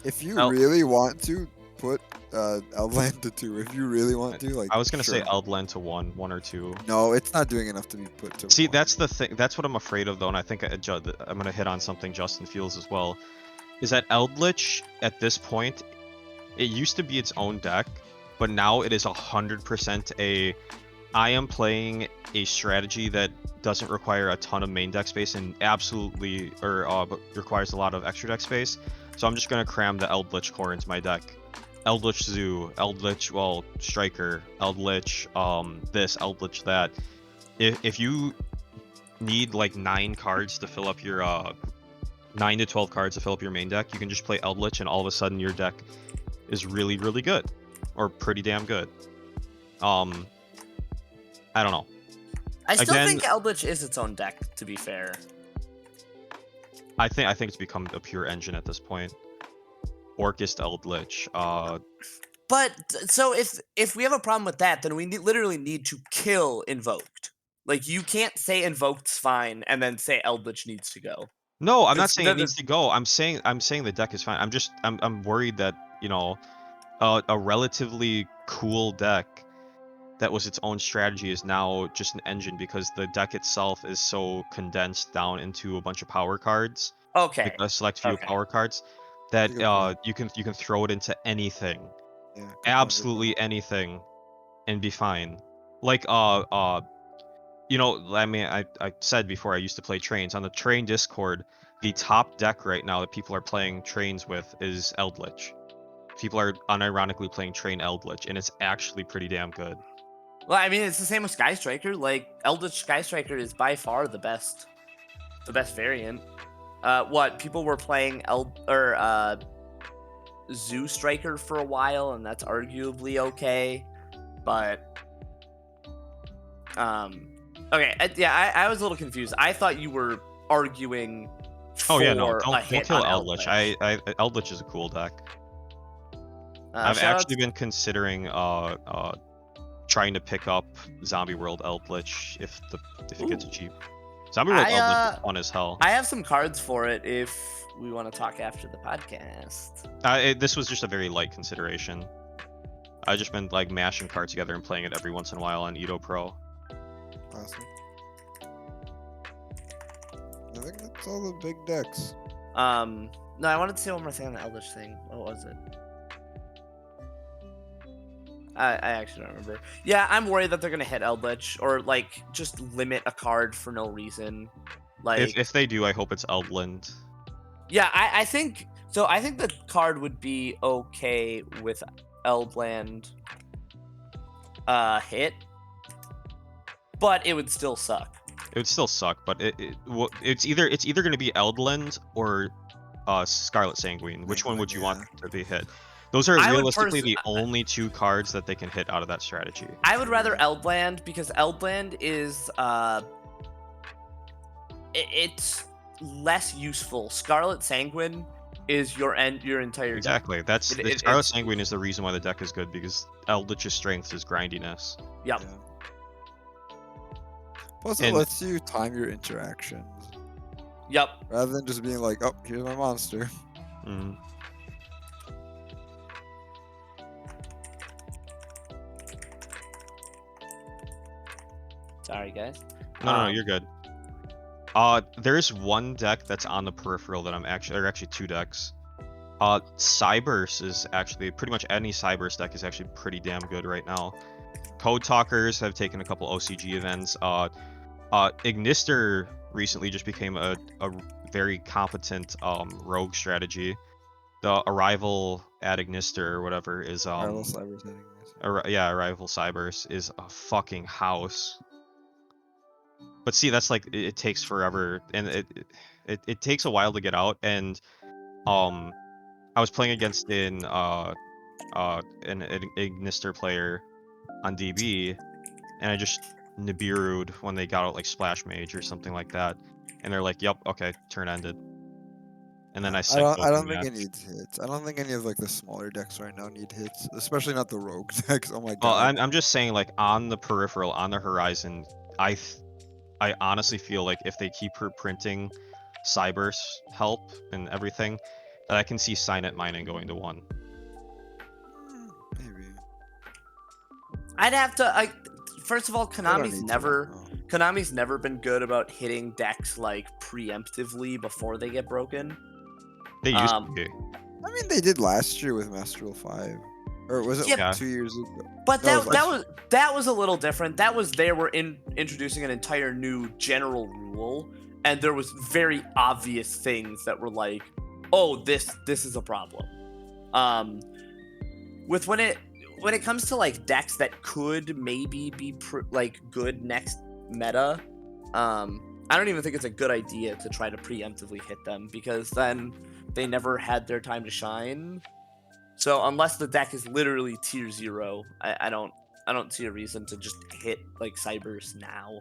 If you El- really want to put Eldland to 2, if you really want to, like. I was gonna say sure. Eldland to 1 or 2. No, it's not doing enough to be put to. See, 1. that's the thing. That's what I'm afraid of, though, and I think I'm gonna hit on something Justin feels as well. Is that Eldritch at this point? It used to be its own deck, but now it is 100% a. I am playing a strategy that doesn't require a ton of main deck space and absolutely requires a lot of extra deck space. So I'm just gonna cram the Eldritch core into my deck. Eldritch Zoo, Eldritch, Striker, Eldritch, this, Eldritch that. If you need like 9 cards to fill up your 9 to 12 cards to fill up your main deck, you can just play Eldritch and all of a sudden your deck is really, really good. Or pretty damn good. I don't know. I still Again- think Eldritch is its own deck, to be fair. I think it's become a pure engine at this point. Orcust Eldritch. But so if we have a problem with that, then we literally need to kill Invoked. Like, you can't say Invoked's fine and then say Eldritch needs to go. No, I'm not It's- saying it the- needs to go. I'm saying the deck is fine. I'm worried that, you know, a relatively cool deck that was its own strategy is now just an engine because the deck itself is so condensed down into a bunch of power cards, Okay. like a select few Okay. power cards, that That's a good you can throw it into anything, Yeah, good point, good point. absolutely anything, and be fine. Like you know, I mean, I said before I used to play trains on the train Discord. The top deck right now that people are playing trains with is Eldritch. People are unironically playing train Eldritch, and it's actually pretty damn good. Well, I mean, it's the same with Sky Striker. Like, Eldritch Sky Striker is by far the best variant. What people were playing Zoo Striker for a while, and that's arguably okay. But okay, I was a little confused. I thought you were arguing for Oh yeah, no, a don't hit kill on Eldritch. Eldritch is a cool deck. I've shout out actually been considering trying to pick up Zombie World Eldritch if it gets Ooh. cheap. Zombie World I, Eldritch is fun as hell. I have some cards for it if we want to talk after the podcast. This was just a very light consideration. I've just been like mashing cards together and playing it every once in a while on Edo Pro. Awesome. I think that's all the big decks. No, I wanted to say one more thing on the Eldritch thing. What was it? I actually don't remember. Yeah, I'm worried that they're gonna hit Eldritch or like just limit a card for no reason. Like, If they do, I hope it's Eldland. yeah, I think so. I think the card would be okay with Eldland hit, but it would still suck. It would still suck, but it's either going to be Eldland or Scarlet Sanguine. Which one would you want to be hit? Those are I would realistically the only 2 cards that they can hit out of that strategy. I would rather Eldland because Eldland is it's less useful. Scarlet Sanguine is your entire deck. Exactly. That's the Scarlet It's Sanguine is the reason why the deck is good, because Eldritch's strength is grindiness. yep. Yeah. Plus, it And- lets you time your interactions Yep. rather than just being like, "Oh, here's my monster." Mhm. Sorry, guys. No, you're good. There's one deck that's on the peripheral that there are actually 2 decks. Cyberse is actually pretty much any Cyberse deck is actually pretty damn good right now. Code Talkers have taken a couple OCG events. Ignister recently just became a very competent rogue strategy. The Arrival at Ignister or whatever is Rival Cyber setting this. Arrival Cyberse is a fucking house. But see, that's like it takes forever, and it takes a while to get out. And I was playing against an Ignister player on DB, and I just Nibiru'd when they got out like Splash Mage or something like that, and they're like, "Yep, okay, turn ended." And then I I don't. psyched I open don't think that. it needs hits. I don't think any of like the smaller decks right now need hits, especially not the rogue decks. Oh my Well, god. I'm just saying, like on the peripheral, on the horizon, I honestly feel like if they keep printing Cyberse help and everything, that I can see Signet Mining going to 1. Maybe. I'd have to. First of all, They don't Konami's need to never right now. Konami's never been good about hitting decks like preemptively before they get broken. They used to be. I mean, they did last year with Master Duel 5, or was it Yeah. 2 years ago? But That that was a little different. That was they were introducing an entire new general rule, and there was very obvious things that were like, oh, this is a problem. With when it comes to like decks that could maybe be like good next meta, I don't even think it's a good idea to try to preemptively hit them, because then they never had their time to shine. So unless the deck is literally tier 0, I don't see a reason to just hit like Cyberse now.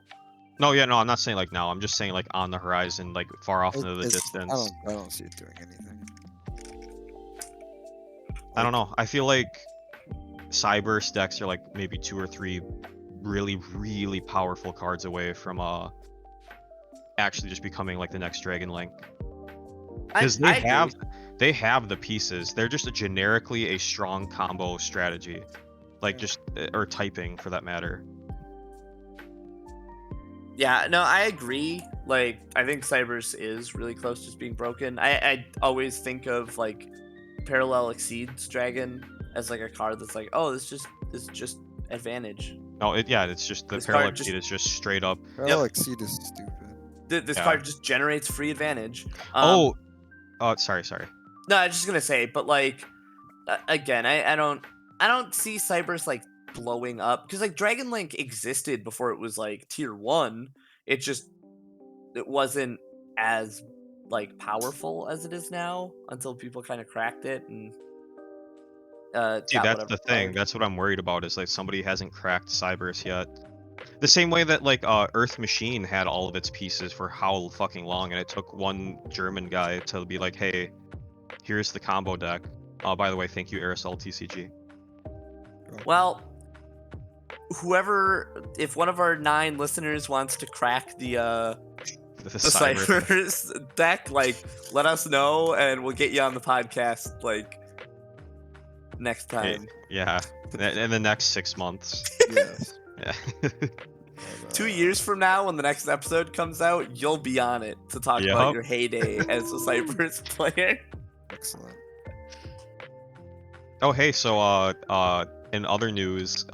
No, yeah, no, I'm not saying like now. I'm just saying like on the horizon, like far off into the distance. I don't see it doing anything. I don't know. I feel like Cyberse decks are like maybe 2 or 3 really, really powerful cards away from actually just becoming like the next Dragon Link. Because they have the pieces. They're just generically a strong combo strategy, like just or typing for that matter. Yeah, no, I agree. Like, I think Cyberse is really close to just being broken. I always think of like Parallel Exceeds Dragon as like a card that's like, oh, this is just advantage. No, it's just the This Parallel card Exceed is just straight up. Parallel Exceed is stupid. This Yeah. card just generates free advantage. Sorry. No, I was just gonna say, but like, again, I don't see Cyberse like blowing up, because like Dragon Link existed before it was like tier 1. It wasn't as like powerful as it is now until people kind of cracked it and See, got that's whatever the thing. card. That's what I'm worried about. Is like somebody hasn't cracked Cyberse yet. The same way that like Earth Machine had all of its pieces for how fucking long, and it took one German guy to be like, hey, here's the combo deck. By the way, thank you, Aerosol TCG. Well, if one of our 9 listeners wants to crack the Cyberse deck, like, let us know and we'll get you on the podcast like next time. Yeah, in the next 6 months. Yes. Yeah. 2 years from now, when the next episode comes out, you'll be on it to talk about your heyday as a Cyberse player. Excellent. Oh, hey, so in other news,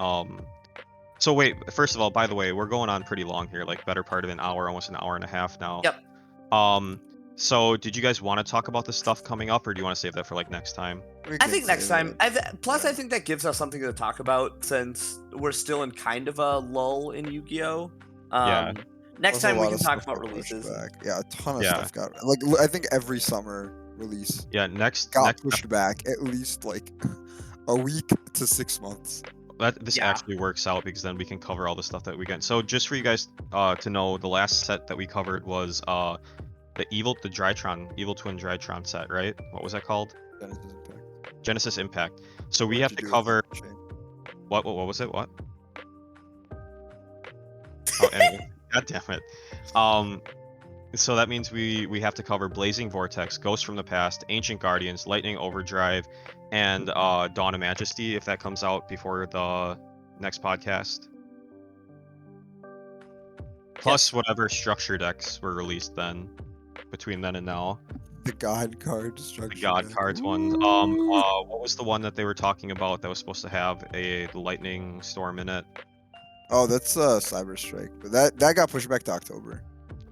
so wait, first of all, by the way, we're going on pretty long here, like better part of an hour, almost an hour and a half now. Yep. So did you guys want to talk about the stuff coming up, or do you want to save that for like next time? I think next time. I think that gives us something to talk about, since we're still in kind of a lull in Yu-Gi-Oh. Yeah. Next There's a time we lot can of talk stuff about got pushed releases. back. Yeah, a ton of Yeah. stuff got like I think every summer release Yeah, next got pushed back at least like a week to 6 months. This Yeah. actually works out because then we can cover all the stuff that we get. So just for you guys to know, the last set that we covered was the Evil Twin Drytron set, right? What was that called? Genesis Impact. Genesis Impact. So we What'd have you to do with cover it, Shane? what was it? What? Oh, anyway. God damn it. So that means we have to cover Blazing Vortex, Ghost from the Past, Ancient Guardians, Lightning Overdrive, and Dawn of Majesty if that comes out before the next podcast. Plus Yes. whatever structure decks were released then, between then and now. The God card The structure. God deck. cards ones. Ooh. What was the one that they were talking about that was supposed to have a Lightning Storm in it? Oh, that's Cyber Strike, but that got pushed back to October.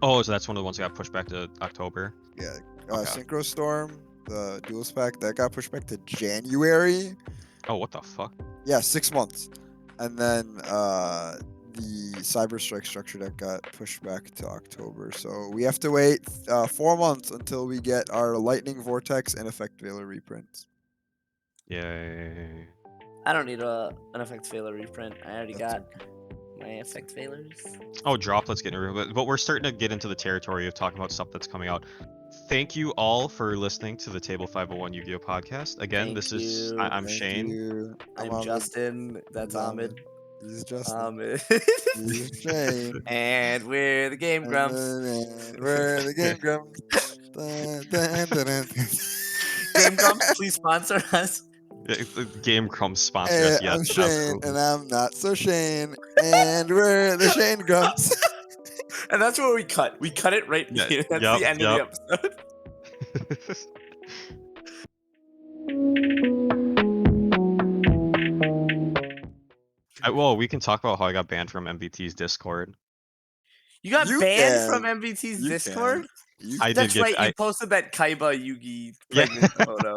Oh, so that's one of the ones that got pushed back to October. Yeah, Okay. Synchro Storm, the Duels pack, that got pushed back to January. Oh, what the fuck? Yeah, 6 months, and then the Cyber Strike structure deck got pushed back to October. So we have to wait 4 months until we get our Lightning Vortex and Effect Veiler reprints. Yay. I don't need an Effect Veiler reprint. I already That's got my Effect Veilers. Oh, droplets getting removed, but we're starting to get into the territory of talking about stuff that's coming out. Thank you all for listening to the Table 501 Yu-Gi-Oh podcast. Again, Thank this is you. I'm Thank Shane. you. I'm Ahmed. Justin. That's Ahmed. This is Justin. Ahmed. This is Shane. And we're the Game Grumps. We're the Game Grumps. Dun, dun, dun, dun, dun. Game Grumps, please sponsor us. Game Crumbs sponsor Hey, us. Yes, I'm Shane, absolutely. and I'm not so Shane, and we're the Shane Grumps. And that's where we cut. We cut it right Yeah, here. That's yep, the end of the episode. Well, we can talk about how I got banned from MVT's Discord. You got You banned can. from MVT's You Discord? can. You I can. did That's get right. You posted that Kaiba Yugi Yeah. pregnant photo.